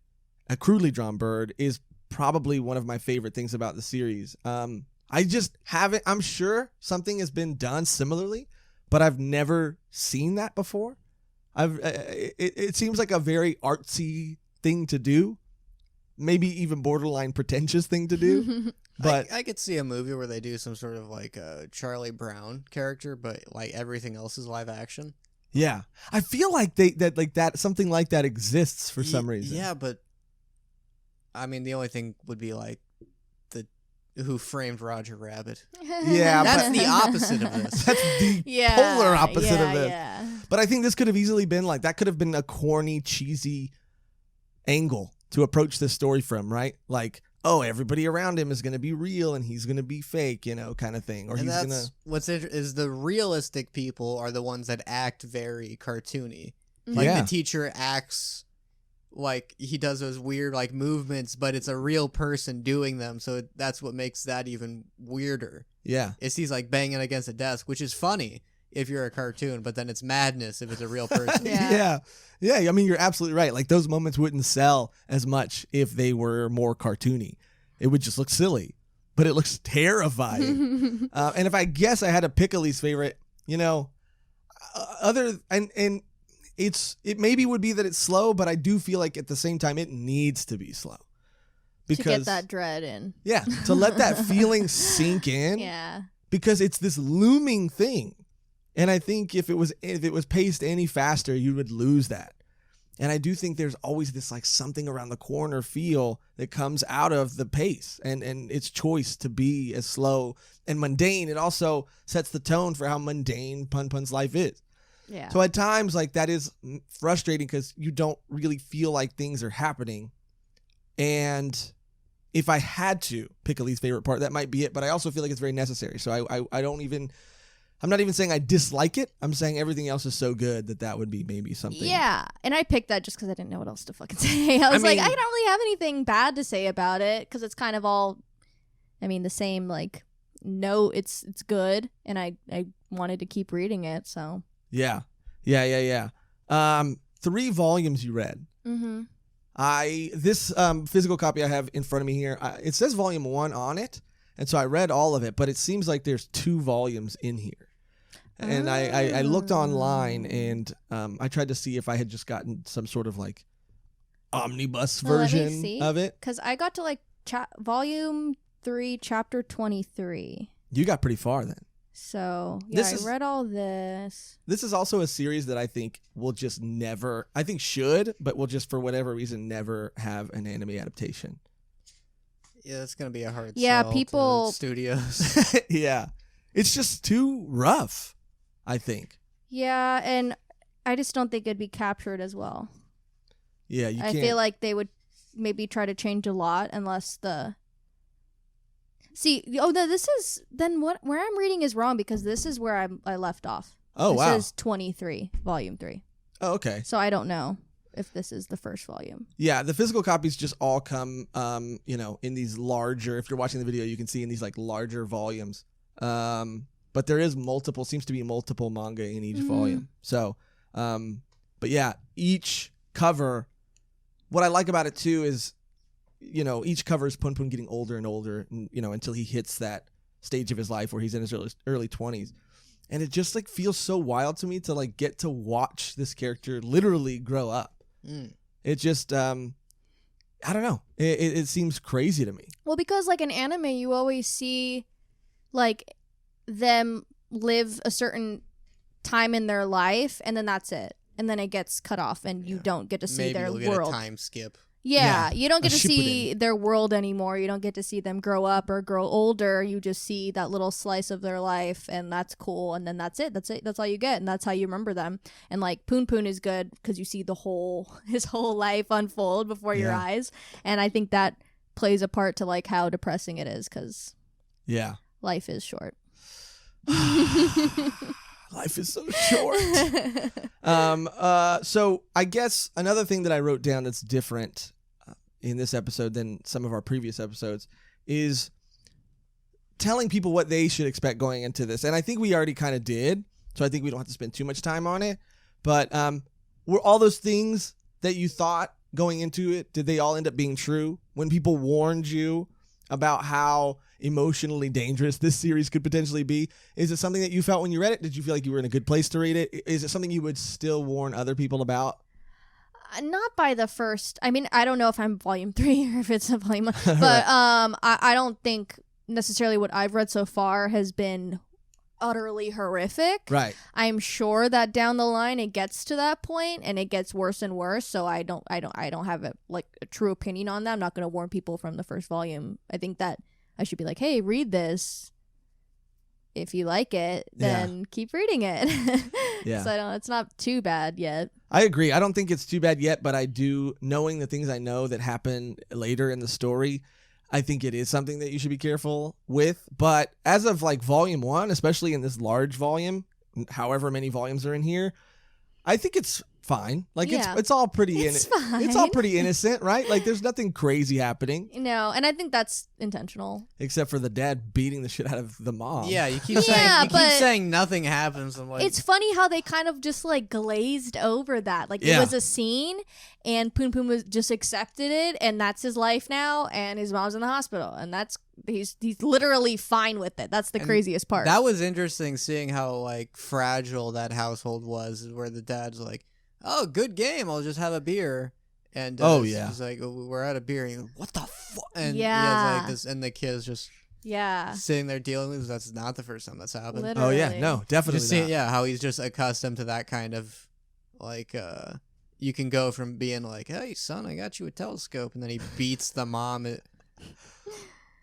a crudely drawn bird, is probably one of my favorite things about the series. I just haven't, I'm sure something has been done similarly, but I've never seen that before. It seems like a very artsy thing to do, maybe even borderline pretentious thing to do. But I could see a movie where they do some sort of like a Charlie Brown character, but like everything else is live action. Yeah, I feel like something like that exists for some reason. Yeah, but I mean, the only thing would be like Who Framed Roger Rabbit. Yeah, that's the opposite of this. That's the polar opposite of this. Yeah. But I think this could have easily been like, that could have been a corny, cheesy angle to approach this story from, right? Like, oh, everybody around him is going to be real and he's going to be fake, kind of thing. Or and he's that's going to. What's interesting is the realistic people are the ones that act very cartoony. Like the teacher acts like he does those weird like movements, but it's a real person doing them. So that's what makes that even weirder. Yeah. He's like banging against a desk, which is funny if you're a cartoon, but then it's madness if it's a real person. Yeah. I mean, you're absolutely right. Like those moments wouldn't sell as much if they were more cartoony. It would just look silly, but it looks terrifying. And if I guess I had to pick a least favorite, it maybe would be that it's slow, but I do feel like at the same time it needs to be slow. Because, to get that dread in. Yeah, to let that feeling sink in. Yeah. Because it's this looming thing. And I think if it was paced any faster, you would lose that. And I do think there's always this like something around the corner feel that comes out of the pace and its choice to be as slow and mundane. It also sets the tone for how mundane Punpun's life is. Yeah. So at times like that is frustrating because you don't really feel like things are happening. And if I had to pick a least favorite part, that might be it. But I also feel like it's very necessary. So I'm not even saying I dislike it. I'm saying everything else is so good that would be maybe something. Yeah, and I picked that just because I didn't know what else to fucking say. I don't really have anything bad to say about it because it's kind of all, the same, like, no, it's good, and I wanted to keep reading it, so. Yeah. 3 volumes you read. Mm-hmm. This physical copy I have in front of me here, it says volume 1 on it, And so I read all of it, but it seems like there's 2 volumes in here. And I looked online and I tried to see if I had just gotten some sort of like omnibus version of it. Because I got to like volume 3, chapter 23. You got pretty far then. So, yeah, I read all this. This is also a series that I think will just never, I think should, but will just for whatever reason never have an anime adaptation. Yeah, it's going to be a hard sell people to studios. Yeah. It's just too rough, I think. Yeah, and I just don't think it'd be captured as well. Yeah, you can't. I feel like they would maybe try to change a lot unless the... See, this is... Then where I'm reading is wrong because this is where I left off. Oh, wow. This is 23, volume 3. Oh, okay. So I don't know if this is the first volume. Yeah, the physical copies just all come, in these larger... If you're watching the video, you can see in these like larger volumes. But there is seems to be multiple manga in each volume. So, but yeah, each cover... What I like about it, too, is... each cover is Punpun getting older and older, until he hits that stage of his life where he's in his early 20s. And it just, like, feels so wild to me to, like, get to watch this character literally grow up. It just, I don't know. It seems crazy to me. Well, because, like, in anime, you always see, like, them live a certain time in their life, and then that's it. And then it gets cut off, and you don't get to see their world. Maybe you'll get a time skip. Yeah, you don't get to see their world anymore. You don't get to see them grow up or grow older. You just see that little slice of their life, and that's cool. And then that's it. That's all you get, and that's how you remember them. And like Punpun is good because you see his whole life unfold before your eyes. And I think that plays a part to like how depressing it is because life is short. Life is so short. So I guess another thing that I wrote down that's different in this episode than some of our previous episodes is telling people what they should expect going into this. And I think we already kind of did, so I think we don't have to spend too much time on it. But were all those things that you thought going into it, did they all end up being true? When people warned you about how emotionally dangerous this series could potentially be, is it something that you felt when you read it? Did you feel like you were in a good place to read it? Is it something you would still warn other people about? Not by the first. I mean, I don't know if I'm volume 3 or if it's a volume 1, but I don't think necessarily what I've read so far has been utterly horrific. Right. I'm sure that down the line it gets to that point and it gets worse and worse. So I don't have a true opinion on that. I'm not going to warn people from the first volume. I think that I should be like, hey, read this. If you like it, then keep reading it. Yeah. So it's not too bad yet. I agree. I don't think it's too bad yet, but I do, knowing the things I know that happen later in the story, I think it is something that you should be careful with. But as of like volume 1, especially in this large volume, however many volumes are in here, I think it's fine. Like it's all pretty it's all pretty innocent, right? Like there's nothing crazy happening. No, and I think that's intentional. Except for the dad beating the shit out of the mom. Yeah, you keep saying nothing happens. I'm like, it's funny how they kind of just like glazed over that. Like it was a scene and Punpun was just accepted it and that's his life now and his mom's in the hospital and that's he's literally fine with it. That's the craziest part. That was interesting seeing how like fragile that household was, where the dad's like, oh, good game, I'll just have a beer. And he's like, oh, we're out of beer. And like, what the fuck? And he has like this, and the kid's just sitting there dealing with. That's not the first time that's happened. Literally. Oh yeah, no, definitely just not. How he's just accustomed to that kind of like you can go from being like, hey son, I got you a telescope, and then he beats the mom.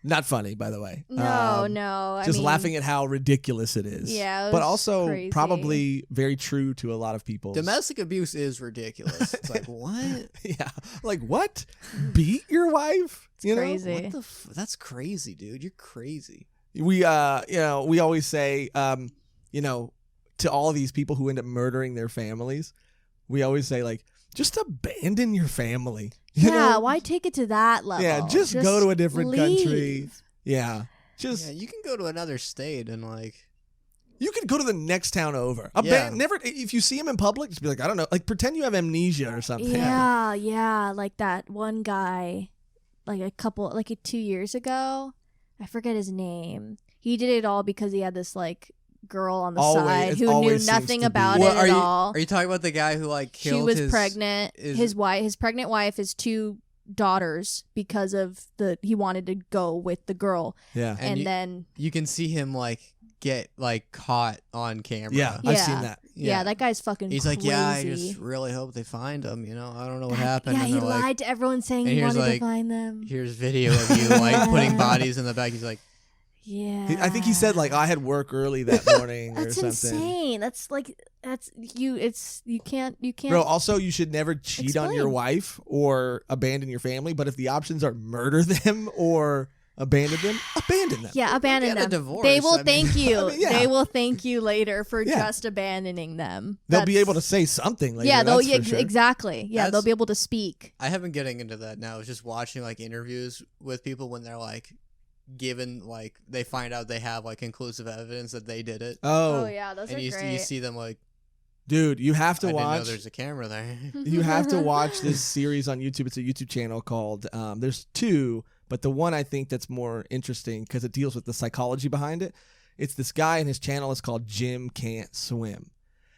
Not funny, by the way. No. Just laughing at how ridiculous it is. Yeah, but also crazy. Probably very true to a lot of people. Domestic abuse is ridiculous. It's like, what? Yeah, like what? Beat your wife? It's crazy. What the that's crazy, dude. You're crazy. We we always say to all these people who end up murdering their families, we always say like, just abandon your family. You know? Why take it to that level? Yeah, just go to a different country. Yeah. You can go to another state and like you could go to the next town over. Never if you see him in public, just be like, I don't know, like pretend you have amnesia or something. Yeah, like that one guy like 2 years ago I forget his name. He did it all because he had this like girl on the Always- side it who knew always seems nothing to be- about Well, it at all. Are you talking about the guy who like killed? She was his, pregnant. His pregnant wife, his 2 daughters, because of he wanted to go with the girl, Yeah. And then you can see him like get like caught on camera. Yeah. Yeah. I've seen that. yeah, that guy's fucking. He's crazy. like, yeah, I just really hope they find him. You know, I don't know what happened. Yeah, and he they're lied like, to everyone saying and he here's, wanted to like, find them. here's video of you like putting bodies in the back. He's like, Yeah, I think he said like I had work early that morning or that's something. insane. That's you. It's you can't. Bro, also you should never cheat on your Explain. wife or abandon your family, but if the options are murder them or abandon them, abandon them. Yeah, abandon get a them. divorce, They will I mean- thank you. I mean, yeah. They will thank you later for Yeah. just abandoning them. They'll be That's- able to say something later. Yeah, they'll that's for sure. exactly. Yeah, they'll That's- be able to speak. I have been getting into that now. I was just watching like interviews with people when they're like given like they find out they have like conclusive evidence that they did it, Oh, yeah, those and you see them like, dude, you have to I didn't know watch. there's a camera there. You have to watch this series on YouTube. It's a YouTube channel called. There's 2, but the one I think that's more interesting because it deals with the psychology behind it. It's this guy, and his channel is called Jim Can't Swim,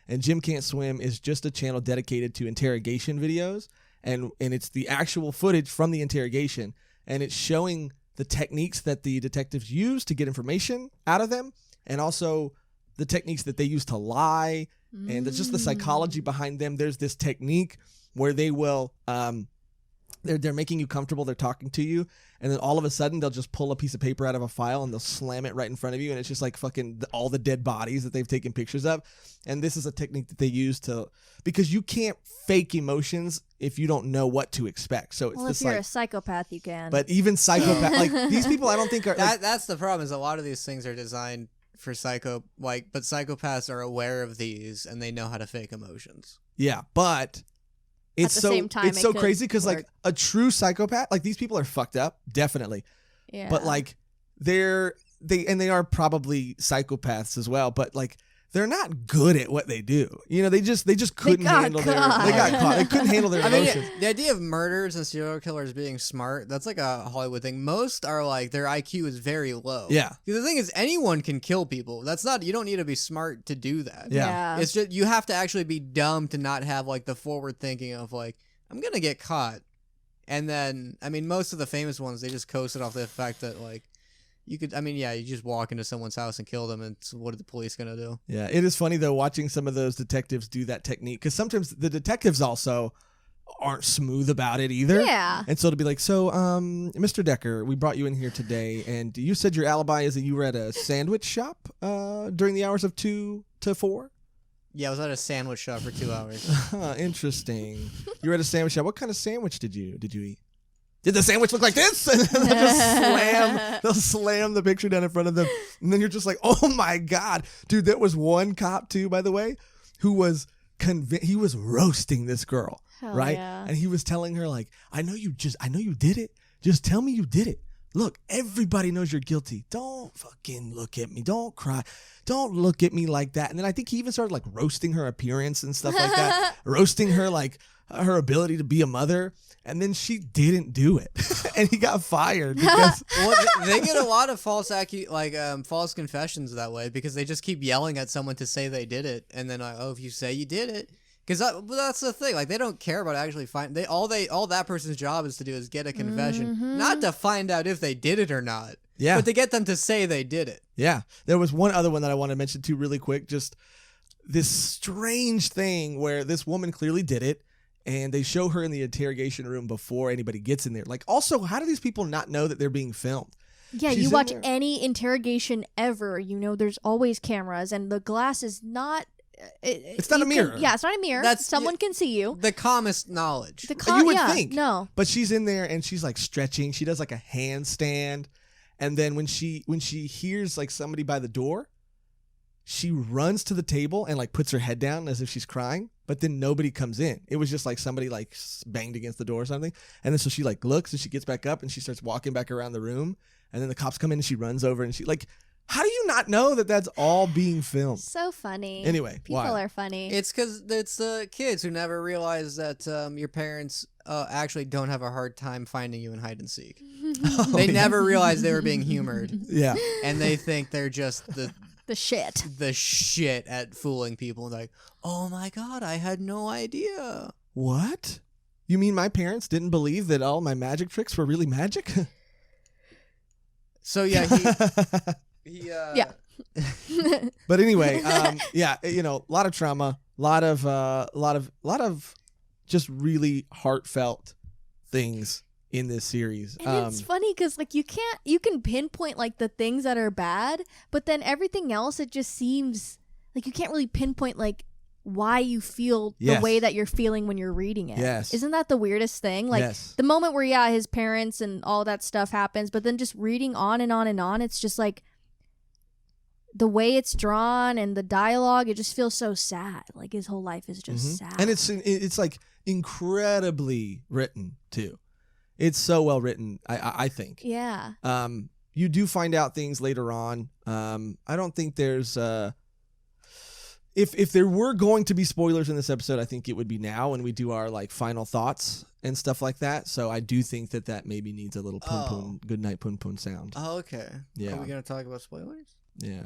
and Jim Can't Swim is just a channel dedicated to interrogation videos, and it's the actual footage from the interrogation, and it's showing the techniques that the detectives use to get information out of them, and also the techniques that they use to lie, and it's just the psychology behind them. There's this technique where they will they're making you comfortable, they're talking to you, and then all of a sudden they'll just pull a piece of paper out of a file and they'll slam it right in front of you, and it's just like fucking all the dead bodies that they've taken pictures of. And this is a technique that they use because you can't fake emotions if you don't know what to expect. So it's Well, this if you're like a psychopath, you can. but even psychopath like these people I don't think are like, That's the problem. Is a lot of these things are designed for but psychopaths are aware of these and they know how to fake emotions. yeah, but it's the so same time, it's it so could crazy because like work. a true psychopath, like these people are fucked up, definitely. yeah. But like they are probably psychopaths as well, but like they're not good at what they do. You know, they just couldn't got handle caught. they got caught. They couldn't handle their I mean, emotions. the idea of murderers and serial killers being smart, that's like a Hollywood thing. Most are like, their IQ is very low. Yeah. The thing is, anyone can kill people. You don't need to be smart to do that. Yeah. It's just, you have to actually be dumb to not have like the forward thinking of like, I'm going to get caught. And then, I mean, most of the famous ones, they just coasted off the fact that like, you just walk into someone's house and kill them, and what are the police gonna do? Yeah, it is funny though watching some of those detectives do that technique because sometimes the detectives also aren't smooth about it either. Yeah. And so to be like, so, Mr. Decker, we brought you in here today, and you said your alibi is that you were at a sandwich shop during the hours of 2 to 4. Yeah, I was at a sandwich shop for 2 hours. Interesting. You were at a sandwich shop. What kind of sandwich did you eat? Did the sandwich look like this? And then they'll slam the picture down in front of them. And then you're just like, oh my God. Dude, there was one cop too, by the way, who was he was roasting this girl. Hell right? yeah. And he was telling her like, I know you did it. Just tell me you did it. Look, everybody knows you're guilty. Don't fucking look at me. Don't cry. Don't look at me like that. And then I think he even started like roasting her appearance and stuff like that. Roasting her like her ability to be a mother. And then she didn't do it. And he got fired because Well, they get a lot of false confessions that way because they just keep yelling at someone to say they did it, and then if you say you did it, because that's the thing. Like, they don't care about actually all that person's job is to do is get a confession, not to find out if they did it or not. Yeah. But to get them to say they did it. Yeah. There was one other one that I want to mention too really quick. Just this strange thing where this woman clearly did it. And they show her in the interrogation room before anybody gets in there. Like, also, how do these people not know that they're being filmed? Yeah, She's you in watch there. any interrogation ever, there's always cameras, and the glass is not... It's not a mirror. Yeah, it's not a mirror. Someone can see you. The calmest knowledge. You would yeah, think. No. But she's in there and she's like stretching. She does like a handstand. And then when she hears like somebody by the door, she runs to the table and like puts her head down as if she's crying. But then nobody comes in. It was just like somebody like banged against the door or something. And then so she like looks and she gets back up and she starts walking back around the room. And then the cops come in and she runs over and she like, How do you not know that that's all being filmed? So funny. Anyway, people why? are funny. It's because it's the kids who never realize that your parents actually don't have a hard time finding you in hide and seek. They never realized they were being humored. Yeah. And they think they're just the shit. the shit at fooling people. Like, oh my god, I had no idea. What? You mean my parents didn't believe that all my magic tricks were really magic? So yeah, Yeah. But anyway, yeah, you know, a lot of trauma, a lot of just really heartfelt things in this series. And it's funny because like you can pinpoint like the things that are bad, but then everything else, it just seems like you can't really pinpoint like why you feel the way that you're feeling when you're reading it. Yes. Isn't that the weirdest thing? Like the moment where his parents and all that stuff happens, but then just reading on and on and on, it's just like the way it's drawn and the dialogue, it just feels so sad. Like his whole life is just sad. And it's like incredibly written too. It's so well written, I think. Yeah. You do find out things later on. I don't think there's if there were going to be spoilers in this episode, I think it would be now when we do our like final thoughts and stuff like that. So I do think that maybe needs a little Punpun, Goodnight Punpun sound. Oh, okay. Yeah. Are we gonna talk about spoilers? Yeah.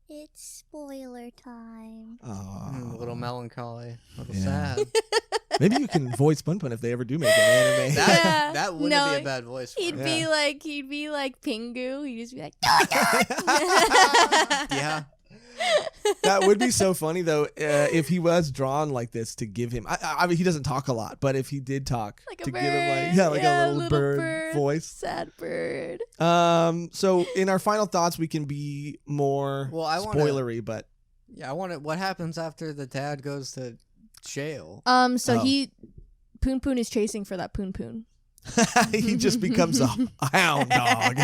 It's spoiler time. Oh. A little melancholy, a little sad. Maybe you can voice Punpun if they ever do make an anime. That wouldn't be a bad voice. He'd be like Pingu. He'd just be like, yeah. That would be so funny though if he was drawn like this to give him. I mean, he doesn't talk a lot, but if he did talk like to a bird. give him like a little bird voice, sad bird. So in our final thoughts, we can be more spoilery, but yeah, I want to. What happens after the dad goes to jail? So Punpun is chasing for that Punpun. He just becomes a hound dog.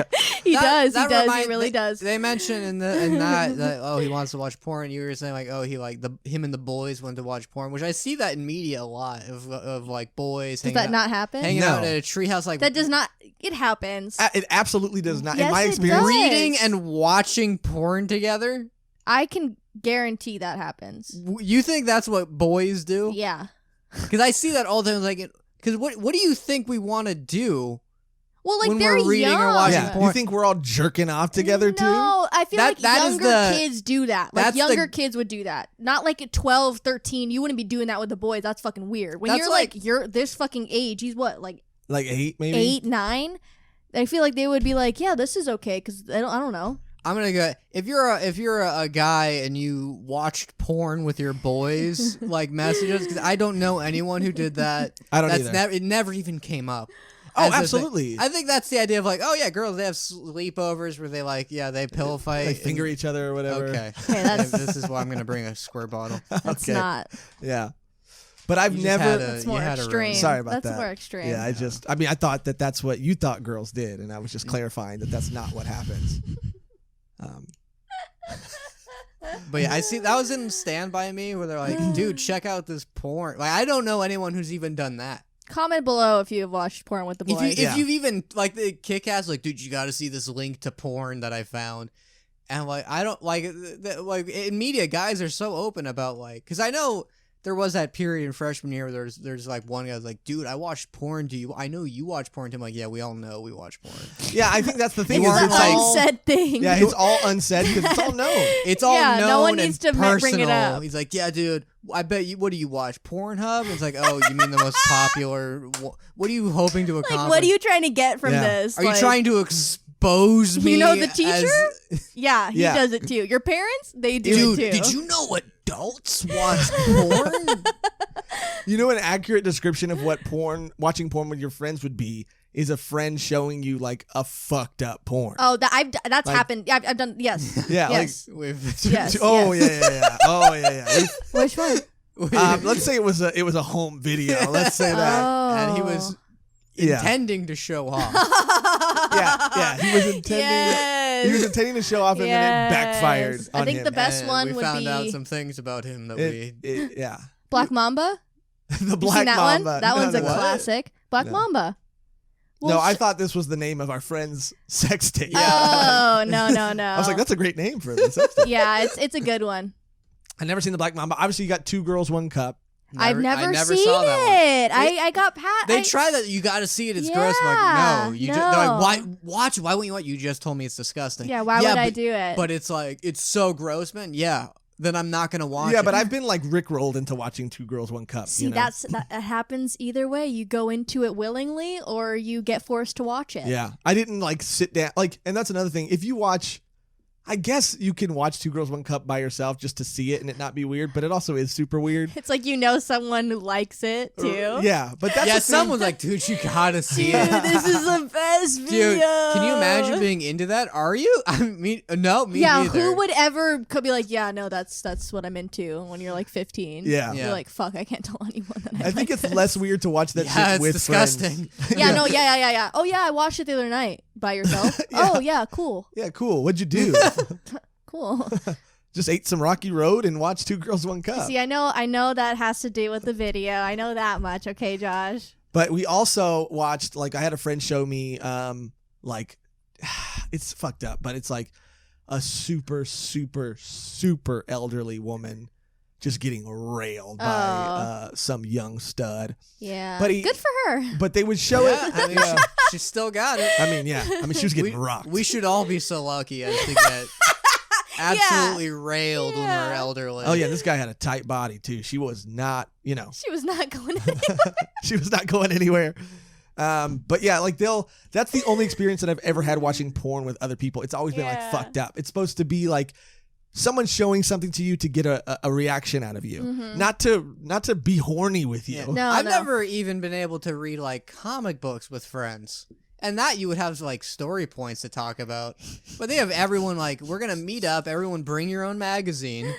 He does. He really does. They mentioned in that he wants to watch porn. You were saying like him and the boys went to watch porn, which I see that in media a lot of like boys. Does that not happen? Hanging out at a treehouse like that does not. It happens. It absolutely does not. Yes, in my experience, reading and watching porn together. I can guarantee that happens. You think that's what boys do? Yeah. Because I see that all the time. Like, because what do you think we want to do? Well, like when they're we're reading young. or watching porn? You think we're all jerking off together too? No, I feel like that younger kids do that. Like younger kids would do that. Not like at 12, 13. You wouldn't be doing that with the boys. That's fucking weird. When you're this fucking age, he's what, like 8 maybe? 8, 9? I feel like they would be like, yeah, this is okay because I don't know. I'm gonna go. If you're a guy and you watched porn with your boys, like messages, because I don't know anyone who did that. I don't either. It never even came up. Oh, absolutely. I think that's the idea of like, oh yeah, girls, they have sleepovers where they they pillow fight, like finger each other or whatever. Okay, this is why I'm gonna bring a square bottle. That's not. Yeah. But I've never. It's more extreme. Sorry about that. That's more extreme. Yeah, I thought that's what you thought girls did, and I was just clarifying that that's not what happens. But yeah, I see that was in Stand By Me where they're like, dude, check out this porn. Like, I don't know anyone who's even done that. Comment below if you have watched porn with the boys. If you've even, like, the Kick-Ass, like, dude, you gotta see this link to porn that I found. And, like, I don't, like in media, guys are so open about, like, because I know there was that period in freshman year where there's like one guy was like, dude, I watched porn. I know you watch porn. I'm like, yeah, we all know we watch porn. Yeah, I think that's the thing. It's an unsaid thing. Yeah, it's all unsaid because it's all known. It's all known. No one needs to bring it up. He's like, yeah, dude, I bet you. What do you watch? Pornhub? It's like, oh, you mean the most popular? What are you hoping to accomplish? Like, what are you trying to get from this? Are you trying to expose me? You know the teacher? Yeah, he does it too. Your parents? They do it too. Did you know adults watch porn? You know, an accurate description of what watching porn with your friends would be is a friend showing you like a fucked up porn. Oh, that's happened. Yeah, I've done. Yes. Yeah. Yes. Like, yes. Oh yeah. Oh yeah. Which one? Let's say it was a home video. Let's say that. Oh. And he was intending to show off. Yeah. He was intending. Yes. He was intending to show off, and then it backfired on him. I think the best one would be. We found out some things about him that yeah. Black Mamba. The Black Mamba. One? That one's a what? classic. Black Mamba. Well, no, I thought this was the name of our friend's sex tape. Oh, no. I was like, that's a great name for the sex tape. Yeah, it's a good one. I never seen the Black Mamba. Obviously, you got Two Girls, One Cup. I've never seen saw that one. it. I got past. They try that. You got to see it. It's gross. I'm like, no, you just they're like, why watch it? Why won't you watch? You just told me it's disgusting. Yeah, why would I do it? But it's like it's so gross, man. Yeah, then I'm not gonna watch it. Yeah, but I've been like rickrolled into watching Two Girls, One Cup. See, that happens either way. You go into it willingly, or you get forced to watch it. Yeah, I didn't like sit down and that's another thing. If you watch, I guess you can watch Two Girls, One Cup by yourself just to see it and it not be weird, but it also is super weird. It's like someone who likes it too. Yeah, but that's the someone's like, dude, you gotta see it. This is the best video. Dude, can you imagine being into that? Are you? I mean, no, me neither. Who would ever could be like, yeah, no, that's what I'm into when you're like 15. Yeah. You're like, fuck, I can't tell anyone that I think it's less weird to watch that shit it's with disgusting. friends. Yeah. Oh yeah, I watched it the other night by yourself. Oh yeah, cool. Yeah, cool. What'd you do? Cool. Just ate some Rocky Road and watched Two Girls, One Cup. See, I know that has to do with the video. I know that much. Okay, Josh. But we also watched, like, I had a friend show me, like, it's fucked up, but it's like a super, super, super elderly woman just getting railed by some young stud. Yeah. But good for her. But they would show it. I mean, she still got it. I mean, yeah. I mean, she was getting rocked. We should all be so lucky as to get absolutely railed when we're elderly. Oh, yeah. This guy had a tight body, too. She was not, She was not going anywhere. She was not going anywhere. But yeah, like that's the only experience that I've ever had watching porn with other people. It's always been like fucked up. It's supposed to be like someone showing something to you to get a reaction out of you, not to be horny with you. Yeah. No, I've never even been able to read like comic books with friends. And that you would have like story points to talk about. But they have everyone like, we're going to meet up. Everyone bring your own magazine.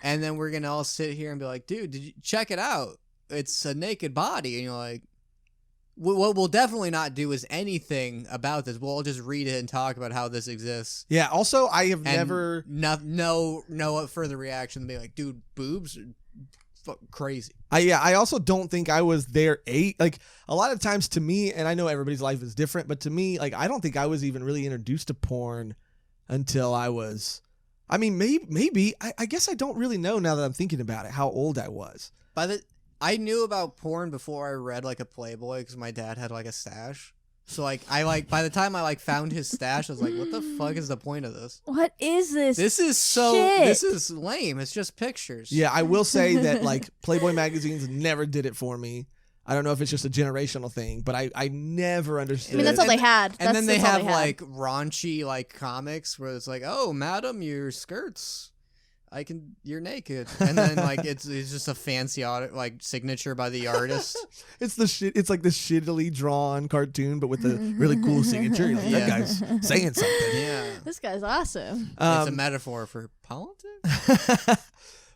And then we're going to all sit here and be like, dude, did you check it out? It's a naked body. And you're like, what we'll definitely not do is anything about this. We'll just read it and talk about how this exists. Yeah. Also, I have And never no further reaction than be like, dude, boobs are crazy. I also don't think I was there like a lot of times to me, and I know everybody's life is different, but to me, like I don't think I was even really introduced to porn until I was. I mean, maybe I guess I don't really know now that I'm thinking about it how old I was. I knew about porn before I read like a Playboy because my dad had like a stash. So like by the time I like found his stash, I was like, what the fuck is the point of this? What is this? This is lame. It's just pictures. Yeah, I will say that like Playboy magazines never did it for me. I don't know if it's just a generational thing, but I never understood. I mean, that's all they had. And then they have like raunchy like comics where it's like, oh, madam, your skirts. You're naked, and then like it's just a fancy like signature by the artist. It's like this shittily drawn cartoon, but with a really cool signature. You're like, that guy's saying something. Yeah, this guy's awesome. It's a metaphor for politics.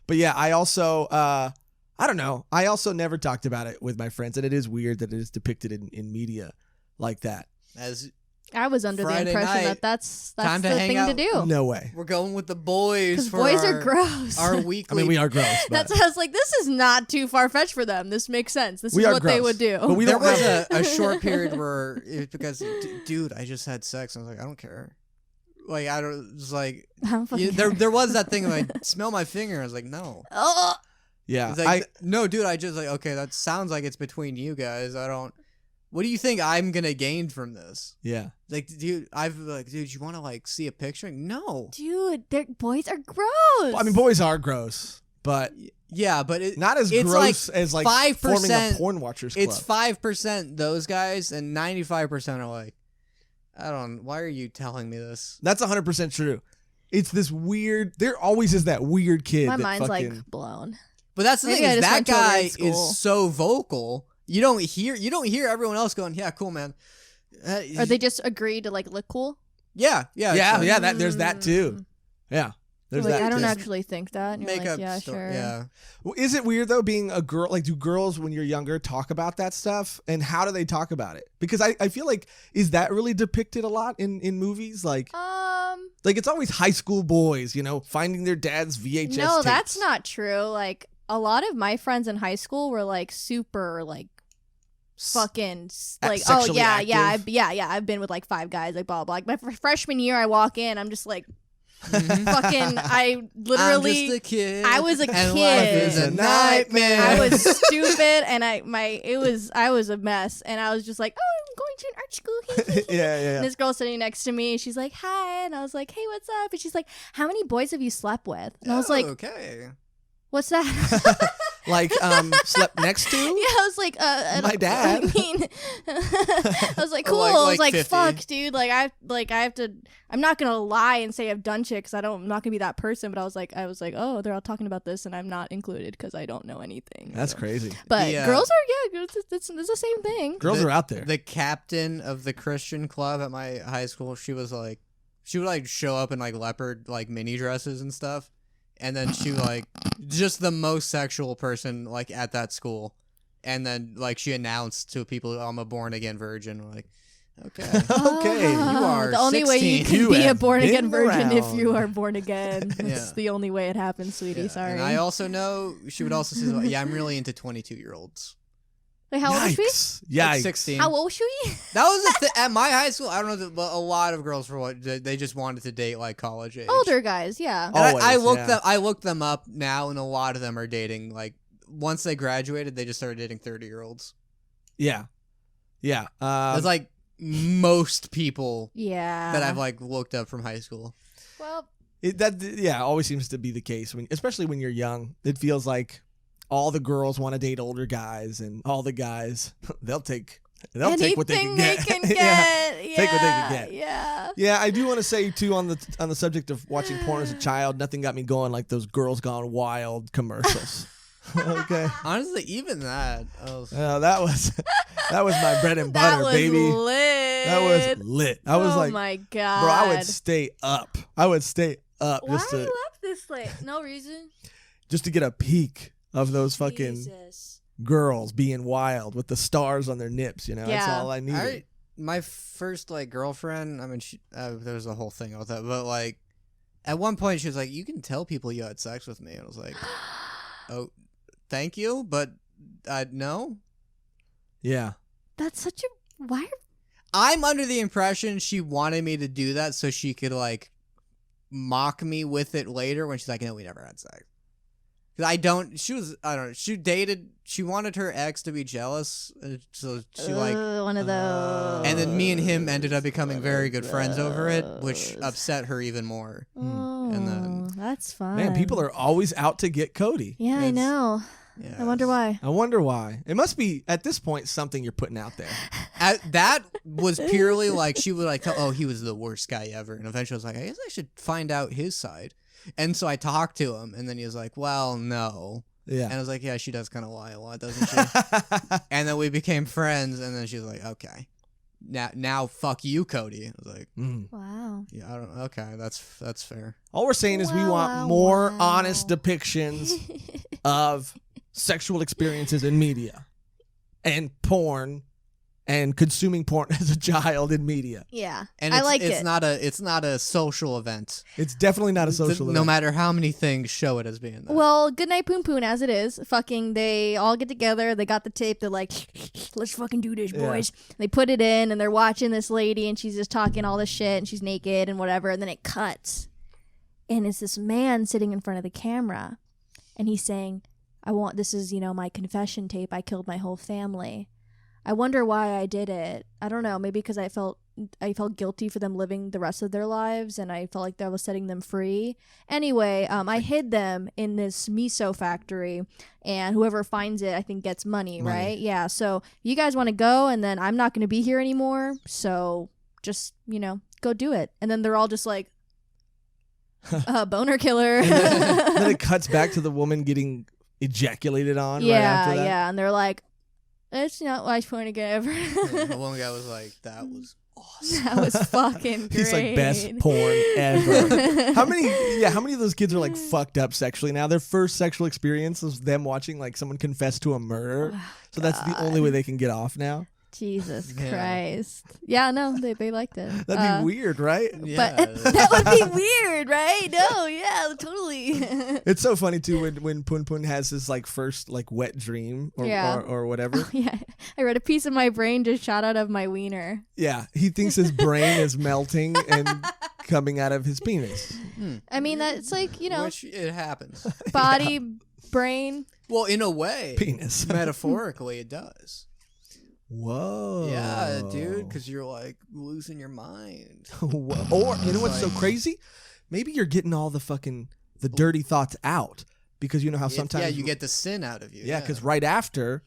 But yeah, I also I don't know. I also never talked about it with my friends, and it is weird that it is depicted in media like that. As I was under Friday the impression night, that's time the to hang thing out. to do. No way. We're going with the boys. Because For boys are gross. Our weekly. I mean, we are gross. But That's why I was like, this is not too far fetched for them. This makes sense. This We is are what they gross, would do. but we There don't was have- a short period where because dude, I just had sex. I was like, I don't care. Like I don't. It's like I don't fucking care. there was that thing of I smell my finger. I was like, no. Oh, Yeah, It's like, no, dude. I just like okay. That sounds like it's between you guys. I don't. What do you think I'm gonna gain from this? yeah. Like, dude, dude, you want to like see a picture? No. dude, boys are gross. I mean, boys are gross, but Yeah, but not as it's gross as like 5%. forming a porn watchers club. It's 5% those guys, and 95% are like, I don't. Why are you telling me this? That's 100% true. It's this weird. There always is that weird kid. My that mind's fucking, like blown. But that's the Maybe thing I is just that went to a guy weird school. is so vocal. You don't hear everyone else going, yeah, cool, man. Or they just agree to like look cool. Yeah. yeah. That there's that too. Yeah, there's Like, that. I don't too. actually think that. And you're Make like, up yeah, story. sure. Yeah. Well, is it weird though being a girl? Like, do girls when you're younger talk about that stuff, and how do they talk about it? Because I feel like is that really depicted a lot in movies? Like it's always high school boys, finding their dad's VHS. No, tapes. that's not true. Like a lot of my friends in high school were like super like fucking like, oh sexually yeah, active? I've been with like 5 guys, like blah blah. Like my freshman year, I walk in, I'm just like, fucking, I literally, I'm just a kid. I was a and kid. Life is a nightmare. I was stupid, and I was a mess, and I was just like, oh, I'm going to an art school. Yeah. And this girl sitting next to me, she's like, hi, and I was like, hey, what's up? And she's like, how many boys have you slept with? And I was like, okay. what's that? Like, slept next to? Yeah, I was like, My dad. I mean, I was like, cool. Like I was like, 50. fuck, dude. I have to. I'm not gonna lie and say I've done shit because I'm not gonna be that person. But I was like, oh, they're all talking about this, and I'm not included because I don't know anything. That's crazy. But Yeah. girls are, it's the same thing. Girls are out there. The captain of the Christian club at my high school, she would like show up in like leopard like mini dresses and stuff. And then she like just the most sexual person like at that school. And then like she announced to people, I'm a born again virgin. We're like, okay. Okay, you are the only way you 16. can You be a have born again been virgin if around. you are born again. That's Yeah. the only way it happens, sweetie. Yeah. Sorry. And I also know she would also say, yeah, I'm really into 22-year-olds. Wait, how old was she? Yikes. Like Yikes. 16. How old was she? That was at my high school. I don't know, but a lot of girls for what they just wanted to date like college age. Older guys, yeah. And Always, I looked them up now, and a lot of them are dating like once they graduated, they just started dating 30-year-olds. Yeah. That's like most people Yeah. that I've like looked up from high school. Well, always seems to be the case. Especially when you're young. It feels like all the girls want to date older guys, and all the guys, they'll take what they can anything they get. can Yeah. get. Take what they can get. Yeah. Yeah, I do want to say too on the subject of watching porn as a child, nothing got me going like those Girls Gone Wild commercials. Okay. Honestly, even that. That was my bread and That butter, was baby. lit. That was lit. I was oh like, my god, bro, I would stay up. Why are just you to up this late? No reason. just to get a peek of those fucking Jesus. girls being wild with the stars on their nips. That's Yeah. all I needed. My first like girlfriend. I mean, there was a whole thing about that, but like at one point she was like, "You can tell people you had sex with me," and I was like, "Oh, thank you, but no." Yeah. That's such a why? I'm under the impression she wanted me to do that so she could like mock me with it later when she's like, "No, we never had sex." She dated, she wanted her ex to be jealous, so she like, one of those. and then me and him ended up becoming very good friends over it, which upset her even more. Oh, And then- that's fun. Man, people are always out to get Cody. Yeah, I It's- know. Yeah, I wonder why. I wonder why. It must be at this point something you're putting out there. That was purely like she would like tell, oh, he was the worst guy ever, and eventually I was like, I guess I should find out his side. And so I talked to him, and then he was like, well, no. Yeah. And I was like, yeah, she does kind of lie a lot, doesn't she? And then we became friends, and then she was like, okay, now fuck you, Cody. I was like, Wow. yeah, I don't. Okay, that's fair. All we're saying is we want more honest depictions of sexual experiences in media and porn and consuming porn as a child in media. Yeah. And I like it's it. It's not a social event. It's definitely not a social No event. matter how many things show it as being that. Well, Goodnight Punpun as it is. Fucking, they all get together. They got the tape. They're like, let's fucking do this, boys. They put it in, and they're watching this lady, and she's just talking all this shit, and she's naked and whatever. And then it cuts, and it's this man sitting in front of the camera, and he's saying, this is, my confession tape. I killed my whole family. I wonder why I did it. I don't know. Maybe because I felt guilty for them living the rest of their lives, and I felt like that was setting them free. Anyway, I hid them in this miso factory, and whoever finds it, I think, gets money, right? Yeah. So you guys want to go, and then I'm not going to be here anymore. So just go do it. And then they're all just like, boner killer. Then it cuts back to the woman getting ejaculated on right after that. Yeah. And they're like, it's not watch porn again ever. The one guy was like, that was awesome. That was fucking great. He's like, best porn ever. How many of those kids are like fucked up sexually now? Their first sexual experience was them watching like someone confess to a murder. So that's the only way they can get off now. Jesus Yeah. Christ. Yeah, no, they liked it. That'd be weird, right? Yeah. But that would be weird, right? No, yeah, totally. It's so funny too when Punpun has his like first like wet dream or Yeah. or whatever. Yeah, I read a piece of my brain just shot out of my wiener. Yeah, he thinks his brain is melting and coming out of his penis. I mean, that's like, you know, Which it happens. body, brain. Well, in a way, Penis. metaphorically, it does. Whoa. Yeah, dude, because you're like losing your mind. Whoa. Or you know what's so crazy? Maybe you're getting all the dirty thoughts out because you know how sometimes you get the sin out of you. Yeah, because right after,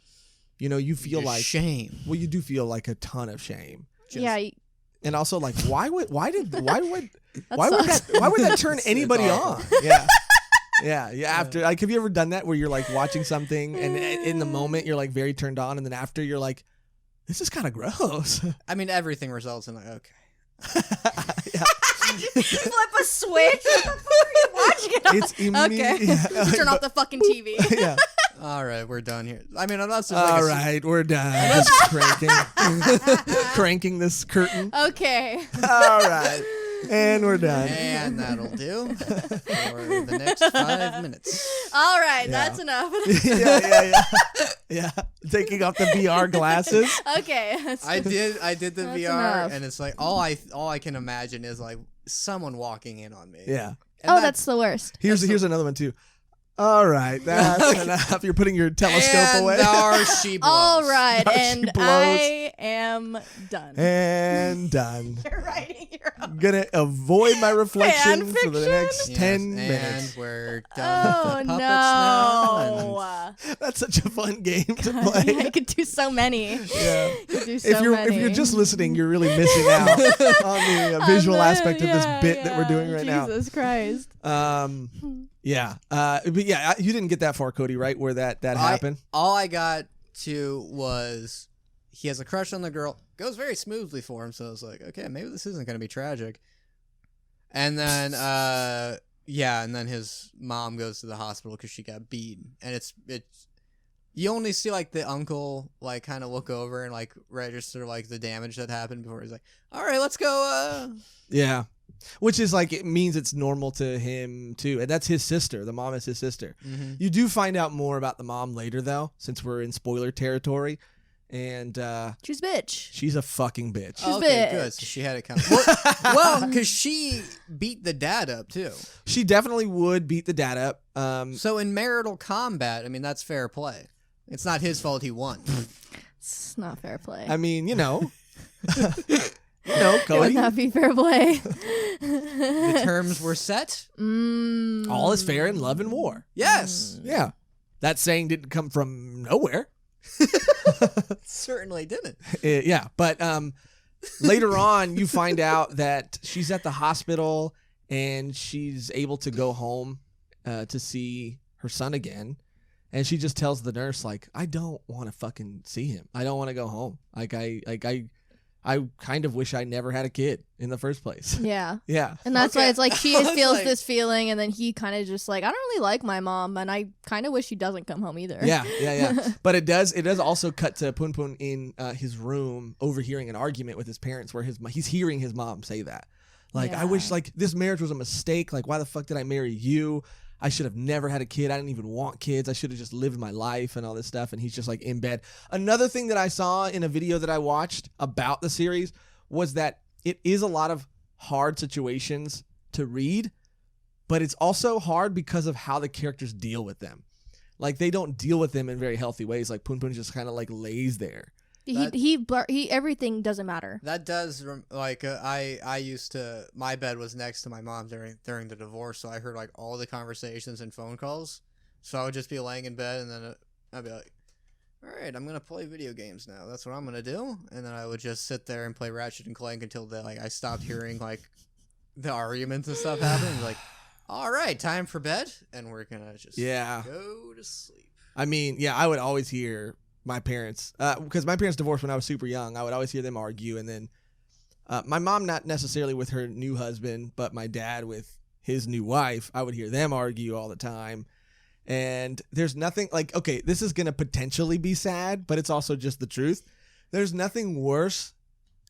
you know, you feel Your like shame. Well, you do feel like a ton of shame. Yeah, And also, like, why would sucks. that turn It's anybody on? awful. Yeah, yeah. After, like, have you ever done that where you're like watching something and in the moment you're like very turned on, and then after you're like, this is kind of gross. I mean, everything results in like, okay. Yeah. you flip a switch. What the fuck are you watching it on? It's immediate. Okay. Yeah. Turn off the fucking TV. Yeah. All right, we're done here. I mean, I'm not so All right, we're done. Just cranking this curtain. Okay. All right, and we're done. And that'll do for the next 5 minutes. All right, Yeah. that's enough. Yeah. Taking off the VR glasses. Okay. I did the That's VR, enough. and it's like all I can imagine is like someone walking in on me. Yeah. And Oh, that's the worst. Here's another one too. All right, that's enough. You're putting your telescope and away. there she blows. All right, Now she and blows. I am done. And done. You're writing your own. I'm gonna avoid my reflection Fan for the fiction? next Yes, 10 minutes. And we're done Oh with the puppets now. no! That's such a fun game to I play. could do so many. Yeah. Could do so If you're many. just listening, you're really missing out on the visual aspect of this bit that we're doing right now. Jesus Christ. Yeah. But yeah, you didn't get that far, Cody, right? Where that happened. All I got to was he has a crush on the girl. Goes very smoothly for him, so I was like, okay, maybe this isn't going to be tragic. And then, and then his mom goes to the hospital because she got beaten, and it's you only see like the uncle like kind of look over and like register like the damage that happened before he's like, all right, let's go. Yeah. Which is like, it means it's normal to him too. And that's his sister. The mom is his sister. Mm-hmm. You do find out more about the mom later though, since we're in spoiler territory. And She's a bitch. she's a fucking bitch. She's Okay, bitch. good. So she had it coming. Well, because she beat the dad up too. She definitely would beat the dad up. So in marital combat, I mean, that's fair play. It's not his fault he won. It's not fair play. I mean, you know. It would Cody. not be fair play. The terms were set. All is fair in love and war. Yes. Yeah. That saying didn't come from nowhere. Certainly didn't. Yeah, but later on you find out that she's at the hospital and she's able to go home to see her son again, and she just tells the nurse like, I don't want to fucking see him. I don't want to go home. I kind of wish I never had a kid in the first place. Yeah. Yeah. And that's Okay. why it's like she I was feels like- this feeling, and then he kind of just like, I don't really like my mom, and I kind of wish she doesn't come home either. Yeah. But it does also cut to Punpun in his room overhearing an argument with his parents where he's hearing his mom say that. Like, I wish like this marriage was a mistake. Like, why the fuck did I marry you? I should have never had a kid. I didn't even want kids. I should have just lived my life and all this stuff. And he's just like in bed. Another thing that I saw in a video that I watched about the series was that it is a lot of hard situations to read, but it's also hard because of how the characters deal with them. Like, they don't deal with them in very healthy ways. Like, Punpun just kind of like lays there. He everything doesn't matter. That does I used to, my bed was next to my mom during the divorce, so I heard like all the conversations and phone calls. So I would just be laying in bed, and then I'd be like, all right, I'm gonna play video games now. That's what I'm gonna do. And then I would just sit there and play Ratchet and Clank until I stopped hearing like the arguments and stuff happening. Like, all right, time for bed, and we're gonna just go to sleep. I mean, yeah, I would always hear my parents, because my parents divorced when I was super young. I would always hear them argue, and then my mom, not necessarily with her new husband, but my dad with his new wife, I would hear them argue all the time. And there's nothing like, okay, this is going to potentially be sad, but it's also just the truth. There's nothing worse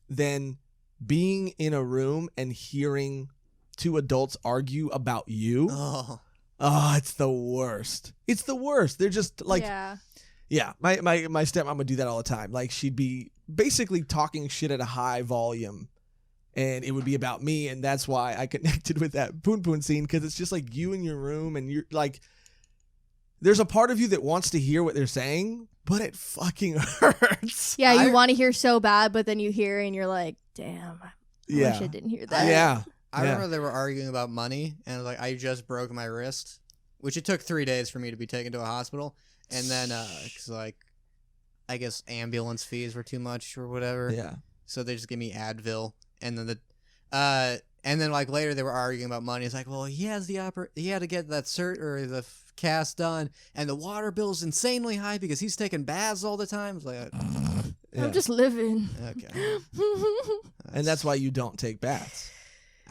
than being in a room and hearing two adults argue about you. Oh. Oh, it's the worst. It's the worst. They're just like, yeah, my stepmom would do that all the time. Like, she'd be basically talking shit at a high volume, and it would be about me, and that's why I connected with that Punpun scene, because it's just like you in your room, and you're like, there's a part of you that wants to hear what they're saying, but it fucking hurts. Yeah, you want to hear so bad, but then you hear and you're like, damn, I wish I didn't hear that. Yeah. I remember they were arguing about money, and like I just broke my wrist, which it took 3 days for me to be taken to a hospital, and then cause like I guess ambulance fees were too much or whatever. Yeah. So they just gave me Advil, and then like later they were arguing about money. It's like, well, he had to get that the cast done, and the water bill's insanely high because he's taking baths all the time. It's like, I'm just living. okay. And that's why you don't take baths.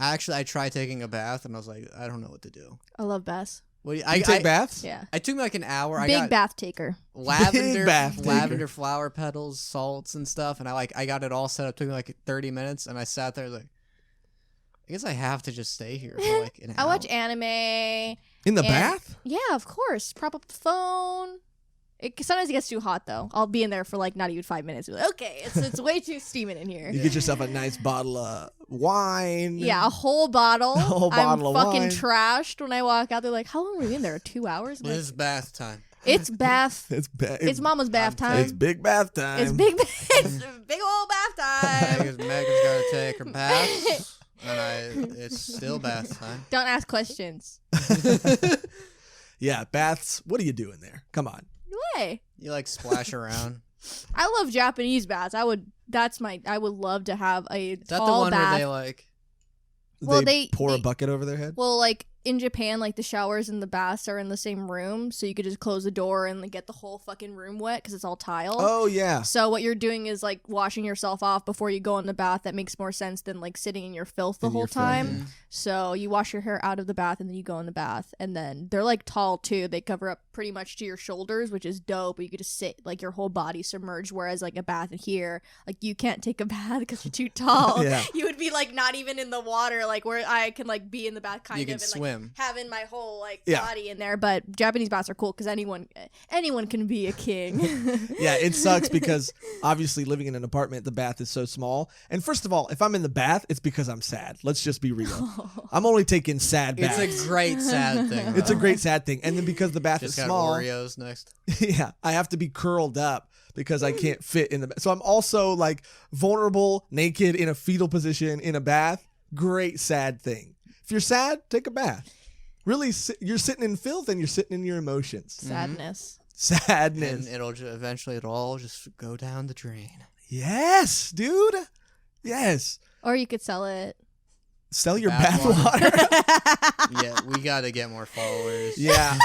Actually, I tried taking a bath, and I was like, I don't know what to do. I love baths. What do You take baths? Yeah. It took me like an hour. Big I got bath taker. lavender flower petals, salts, and stuff, and I got it all set up. It took me like 30 minutes, and I sat there like, I guess I have to just stay here for like an hour. I watch anime. In the bath? Yeah, of course. Prop up the phone. Sometimes it gets too hot though. I'll be in there for like not even 5 minutes. Like, okay, it's way too steaming in here. You get yourself a nice bottle of wine. Yeah, a whole bottle. A whole bottle I'm of fucking wine. trashed when I walk out. They're like, "How long were we in there? 2 hours?" Well, it's bath time. It's bath. It's mama's bath time. It's big bath time. It's big. It's big old bath time. Megan's got to take her bath, and it's still bath time. Don't ask questions. Yeah, baths. What are you doing there? Come on. Way. You like splash around. I love Japanese baths. I would love to have a Is that tall the one bath. where they like? Well, they pour a they- bucket over their head? Well, like in Japan, like the showers and the baths are in the same room, so you could just close the door and like, get the whole fucking room wet because it's all tile. Oh, yeah. So what you're doing is like washing yourself off before you go in the bath. That makes more sense than like sitting in your filth the In whole your filth, time. yeah. So you wash your hair out of the bath and then you go in the bath. And then they're like tall too. They cover up pretty much to your shoulders, which is dope. But you could just sit like your whole body submerged. Whereas like a bath in here, like you can't take a bath because you're too tall. Yeah. You would be like not even in the water, like where I can like be in the bath kind You of can and swim. like having my whole like Yeah. body in there. But Japanese baths are cool because anyone can be a king. Yeah, it sucks because obviously living in an apartment, the bath is so small. And first of all, if I'm in the bath, it's because I'm sad. Let's just be real. I'm only taking sad baths. It's a great sad thing. It's a though. great sad thing. And then because the bath Just is got small, Oreos next. yeah, I have to be curled up because I can't fit in the bath. So I'm also like vulnerable, naked in a fetal position in a bath. Great sad thing. If you're sad, take a bath. Really, you're sitting in filth and you're sitting in your emotions. Sadness. Sadness. And eventually it'll all just go down the drain. Yes, dude. Yes. Or you could sell it. Sell your Bath bathwater. Yeah, we got to get more followers. Yeah.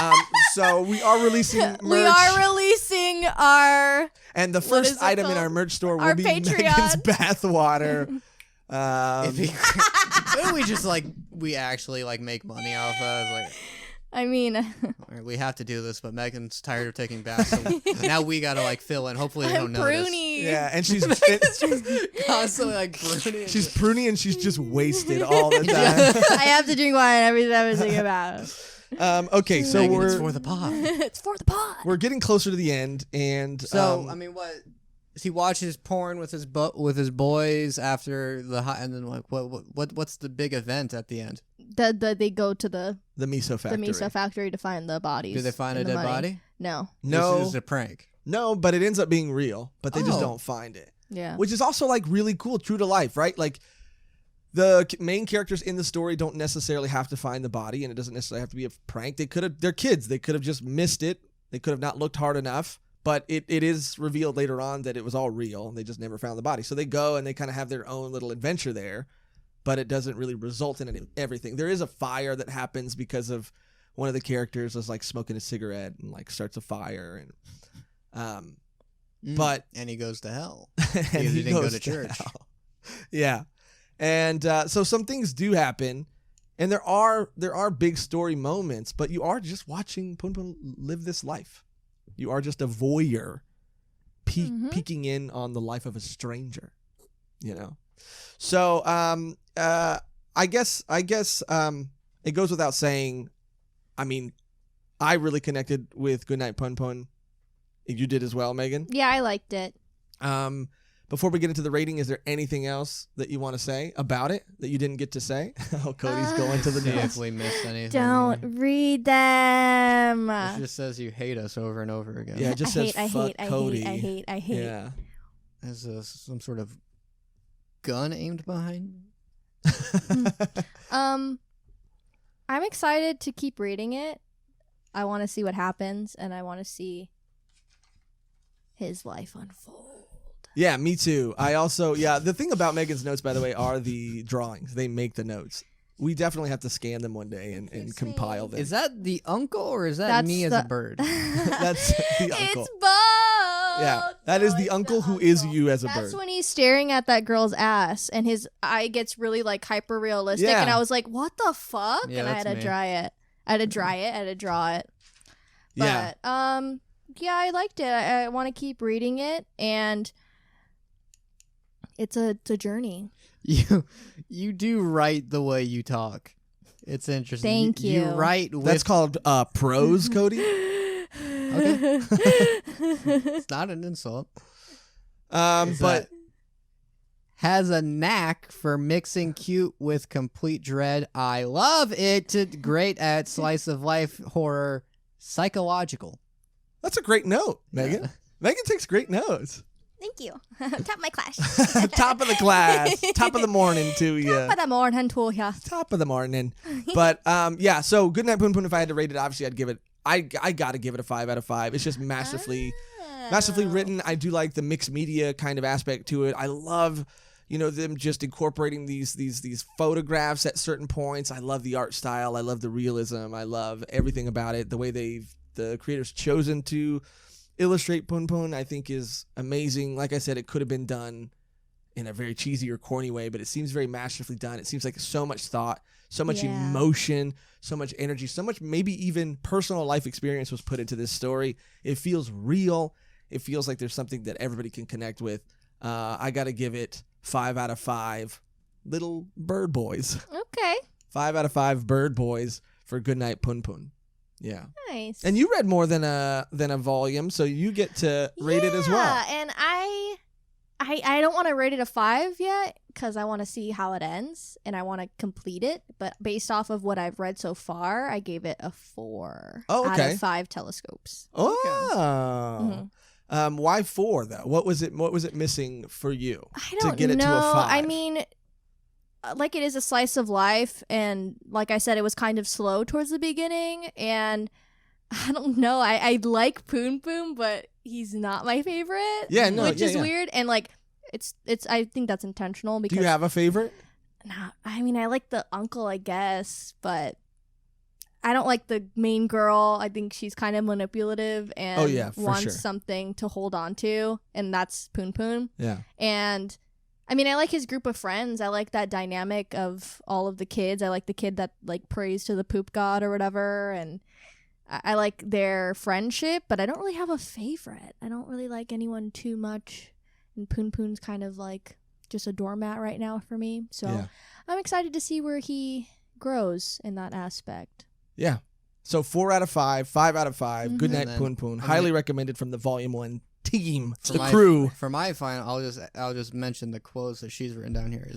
So we are releasing merch. We are releasing our and the what first is it item in called? our merch store will Our be Patreon. Megan's bathwater. Maybe we just like we actually like make money off of it. Like, I mean, all right, we have to do this, but Megan's tired of taking baths, so now we gotta like fill in. Hopefully they I'm don't notice. pruny. Yeah, and she's Constantly like pruning. she's pruny and she's just wasted all the time. I have to drink wine every time I think about it. Okay, so Megan, it's for we're the pod. It's for the pod. we're getting closer to the end, and So I mean, what? He watches porn with his boys after and then like what's the big event at the end? They go to the miso factory. miso factory to find the bodies. Do they find a and the dead money. body? No. No, This is a prank. no, but it ends up being real. But they just Oh. don't find it, Yeah. which is also like really cool, true to life, right? Like the main characters in the story don't necessarily have to find the body, and it doesn't necessarily have to be a prank. They're kids. They could have just missed it. They could have not looked hard enough. But it is revealed later on that it was all real, and they just never found the body. So they go and they kind of have their own little adventure there, but it doesn't really result in everything. There is a fire that happens because of one of the characters is like smoking a cigarette and like starts a fire, and but And he goes to hell. and Because he didn't go goes to church. hell. Yeah, and so some things do happen, and there are big story moments, but you are just watching Punpun live this life. You are just a voyeur peeking in on the life of a stranger, you know. So I guess it goes without saying. I mean, I really connected with Goodnight Punpun. You did as well, Megan. Yeah, I liked it. Before we get into the rating, is there anything else that you want to say about it that you didn't get to say? Oh, Cody's going to the See notes. if we missed anything. Don't read them. It just says you hate us over and over again. Yeah, it just says fuck Cody. I hate. Yeah. Is some sort of gun aimed behind? I'm excited to keep reading it. I want to see what happens, and I want to see his life unfold. Yeah, me too. I also, the thing about Megan's notes, by the way, are the drawings. They make the notes. We definitely have to scan them one day and compile them. Is that the uncle or is that That's me as a bird? That's the uncle. It's both. Yeah, that is the uncle who is you as a bird. That's when he's staring at that girl's ass and his eye gets really like hyper realistic. Yeah. And I was like, what the fuck? Yeah, and I had to me. dry it. I had to draw it. But, yeah, I liked it. I want to keep reading it, and it's a journey. You do write the way you talk. It's interesting. Thank you. You write with... That's called prose, Cody. Okay. It's not an insult. But has a knack for mixing cute with complete dread. I love it. Great at slice of life horror, psychological. that's a great note, Megan. Yeah. Megan takes great notes. Thank you. Top of my class. Top of the class. Top of the morning to you. Top of the morning to you. Top of the morning. But so Goodnight Punpun, if I had to rate it, obviously I'd give it, I gotta give it a 5 out of 5. It's just masterfully written. I do like the mixed media kind of aspect to it. I love, them just incorporating these photographs at certain points. I love the art style. I love the realism. I love everything about it. The way the creators chosen to illustrate Punpun, I think, is amazing. Like I said, it could have been done in a very cheesy or corny way, but it seems very masterfully done. It seems like so much thought, so much emotion, so much energy, so much maybe even personal life experience was put into this story. It feels real. It feels like there's something that everybody can connect with. I got to give it 5 out of 5 little bird boys. Okay. 5 out of 5 bird boys for Goodnight Punpun. Yeah. Nice. And you read more than a volume, so you get to rate it as well. Yeah, and I don't want to rate it a 5 yet because I want to see how it ends and I want to complete it. But based off of what I've read so far, I gave it a 4 out of 5 telescopes. Oh. Mhm. Why 4 though? What was it missing for you I don't to get it know. to a 5? I mean, like, it is a slice of life, and like I said, it was kind of slow towards the beginning, and I don't know. I like Punpun, but he's not my favorite. Yeah, no, which is yeah. weird, and like it's. I think that's intentional because. Do you have a favorite? Nah, I mean, I like the uncle, I guess, but I don't like the main girl. I think she's kind of manipulative and wants sure. something to hold on to, and that's Punpun. Yeah. And I mean, I like his group of friends. I like that dynamic of all of the kids. I like the kid that like prays to the poop god or whatever, and I like their friendship, but I don't really have a favorite. I don't really like anyone too much, and Punpun's kind of like just a doormat right now for me. So I'm excited to see where he grows in that aspect. Yeah. So 4 out of 5, 5 out of 5. Mhm. Goodnight And then- Punpun. Highly recommended from the Volume 1 team, For the my- crew. For my final, I'll just mention the quotes that she's written down here.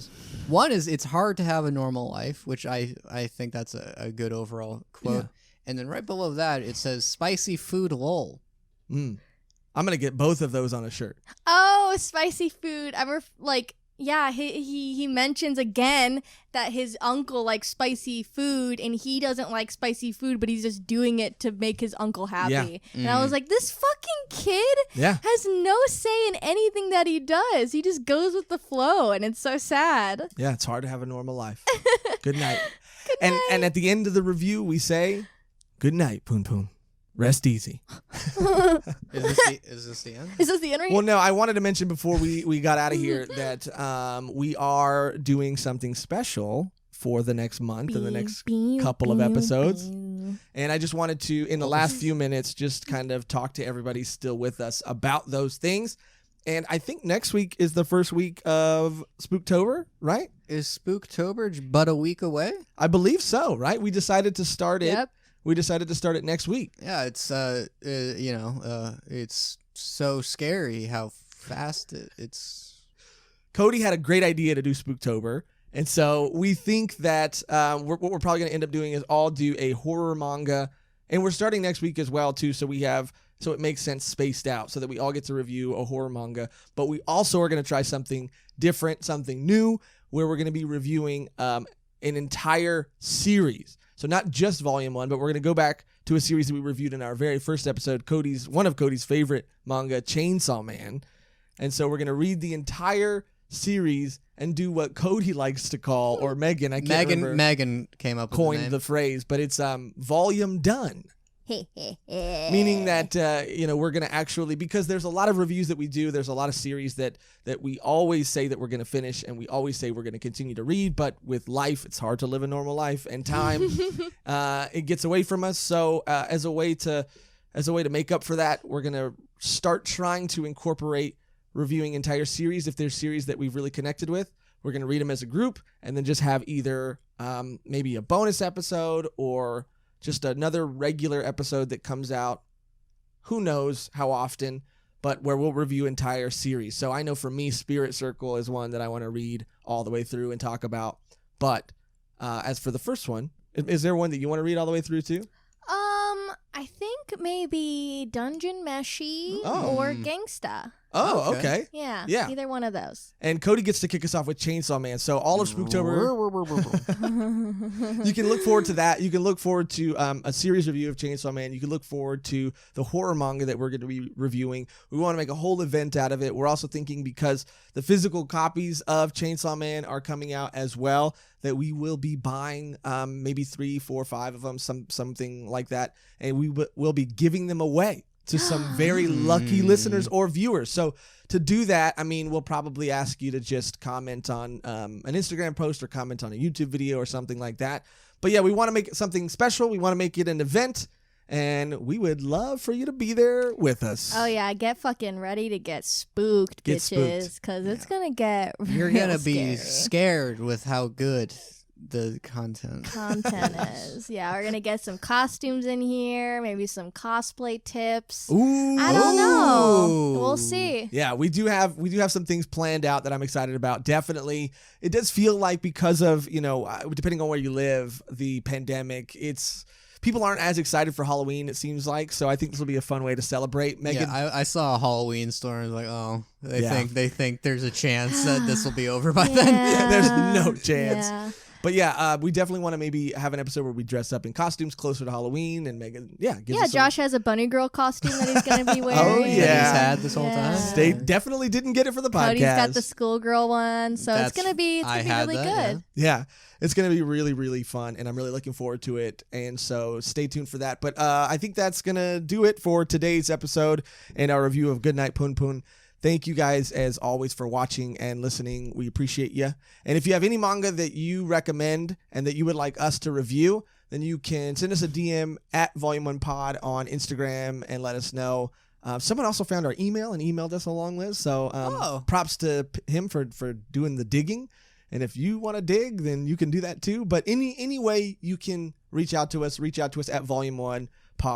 One is it's hard to have a normal life, which I think that's a good overall quote. Yeah. And then right below that it says spicy food lol. I'm gonna get both of those on a shirt. Oh, spicy food. He mentions again that his uncle likes spicy food and he doesn't like spicy food, but he's just doing it to make his uncle happy. Yeah. And I was like, this fucking kid has no say in anything that he does. He just goes with the flow, and it's so sad. Yeah, it's hard to have a normal life. Good night. And at the end of the review, we say, good night, Punpun. Rest easy. Is this the end? Is this the end? Well, no, I wanted to mention before we got out of here that we are doing something special for the next month and the next couple of episodes. And I just wanted to, in the last few minutes, just kind of talk to everybody still with us about those things. And I think next week is the first week of Spooktober, right? Is Spooktober but a week away? I believe so, right? We decided to start it. Yep. We decided to start it next week. Yeah, it's it's so scary how fast it's. Cody had a great idea to do Spooktober. And so we think that what we're probably going to end up doing is all do a horror manga. And we're starting next week as well, too. So it makes sense spaced out so that we all get to review a horror manga. But we also are going to try something different, something new, where we're going to be reviewing an entire series. So not just volume 1, but we're going to go back to a series that we reviewed in our very first episode, one of Cody's favorite manga, Chainsaw Man. And so we're going to read the entire series and do what Cody likes to call, or Megan, I can't remember. Megan came up with coined the phrase, but it's volume done. Meaning that we're going to actually, because there's a lot of reviews that we do, there's a lot of series that we always say that we're going to finish, and we always say we're going to continue to read, but with life, it's hard to live a normal life, and time it gets away from us. So as a way to make up for that, we're going to start trying to incorporate reviewing entire series. If there's series that we've really connected with, we're going to read them as a group, and then just have either maybe a bonus episode or just another regular episode that comes out, who knows how often, but where we'll review entire series. So I know for me, Spirit Circle is one that I want to read all the way through and talk about. But as for the first one, is there one that you want to read all the way through too? I think maybe Dungeon Meshi or Gangsta. Oh, okay. Yeah, either one of those. And Cody gets to kick us off with Chainsaw Man. So all of Spooktober, you can look forward to that. You can look forward to a series review of Chainsaw Man. You can look forward to the horror manga that we're going to be reviewing. We want to make a whole event out of it. We're also thinking, because the physical copies of Chainsaw Man are coming out as well, that we will be buying maybe 3, 4, 5 of them, something like that. And we will be giving them away to some very lucky listeners or viewers. So to do that, I mean, we'll probably ask you to just comment on an Instagram post or comment on a YouTube video or something like that. But yeah, we want to make it something special. We want to make it an event, and we would love for you to be there with us. Oh yeah, get fucking ready to get spooked, bitches, because it's gonna get You're gonna be scared with how good the content is. Yeah, we're gonna get some costumes in here, maybe some cosplay tips. Ooh, I don't know. We'll see. Yeah, we do have some things planned out that I'm excited about. Definitely, it does feel like, because of depending on where you live, the pandemic, people aren't as excited for Halloween, it seems like. So I think this will be a fun way to celebrate. Megan, yeah, I saw a Halloween store and was like, oh, they think there's a chance that this will be over by then. Yeah, there's no chance. Yeah. But yeah, we definitely want to maybe have an episode where we dress up in costumes closer to Halloween, and Megan, Josh has a bunny girl costume that he's going to be wearing. Oh yeah, that he's had this whole time. They definitely didn't get it for the podcast. Cody's got the schoolgirl one, so it's going to be really good. Yeah, it's going to be really, really fun, and I'm really looking forward to it. And so stay tuned for that. But I think that's going to do it for today's episode and our review of Goodnight Punpun. Thank you guys, as always, for watching and listening. We appreciate you. And if you have any manga that you recommend and that you would like us to review, then you can send us a DM at Volume1Pod on Instagram and let us know. Someone also found our email and emailed us a long list. So props to him for doing the digging. And if you want to dig, then you can do that too. But any way you can reach out to us at Volume1Pod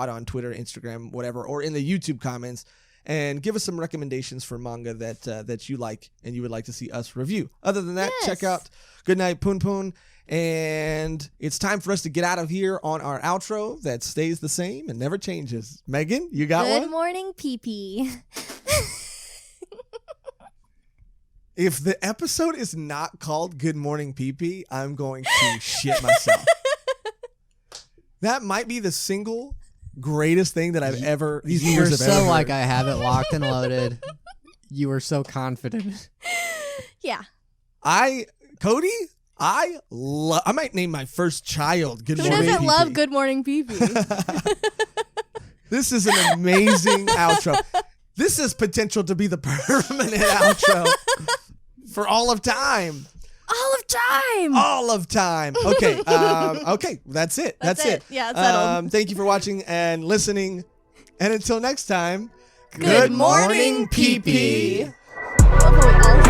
on Twitter, Instagram, whatever, or in the YouTube comments. And give us some recommendations for manga that you like and you would like to see us review. Other than that, check out Goodnight Punpun. And it's time for us to get out of here on our outro that stays the same and never changes. Megan, you got one? Good morning, pee-pee. If the episode is not called Good Morning Pee-pee, I'm going to shit myself. That might be the single greatest thing that I've ever. These you years were have so ever like heard. I have it locked and loaded. You were so confident. Yeah. Cody, I might name my first child Good Who Morning doesn't Pee-pee. love Good Morning Pee-pee? This is an amazing outro. This has potential to be the permanent outro for all of time. All of time. All of time. Okay. Okay. That's it. That's it. Yeah, it's settled. Thank you for watching and listening. And until next time, Good morning, pee-pee. Oh,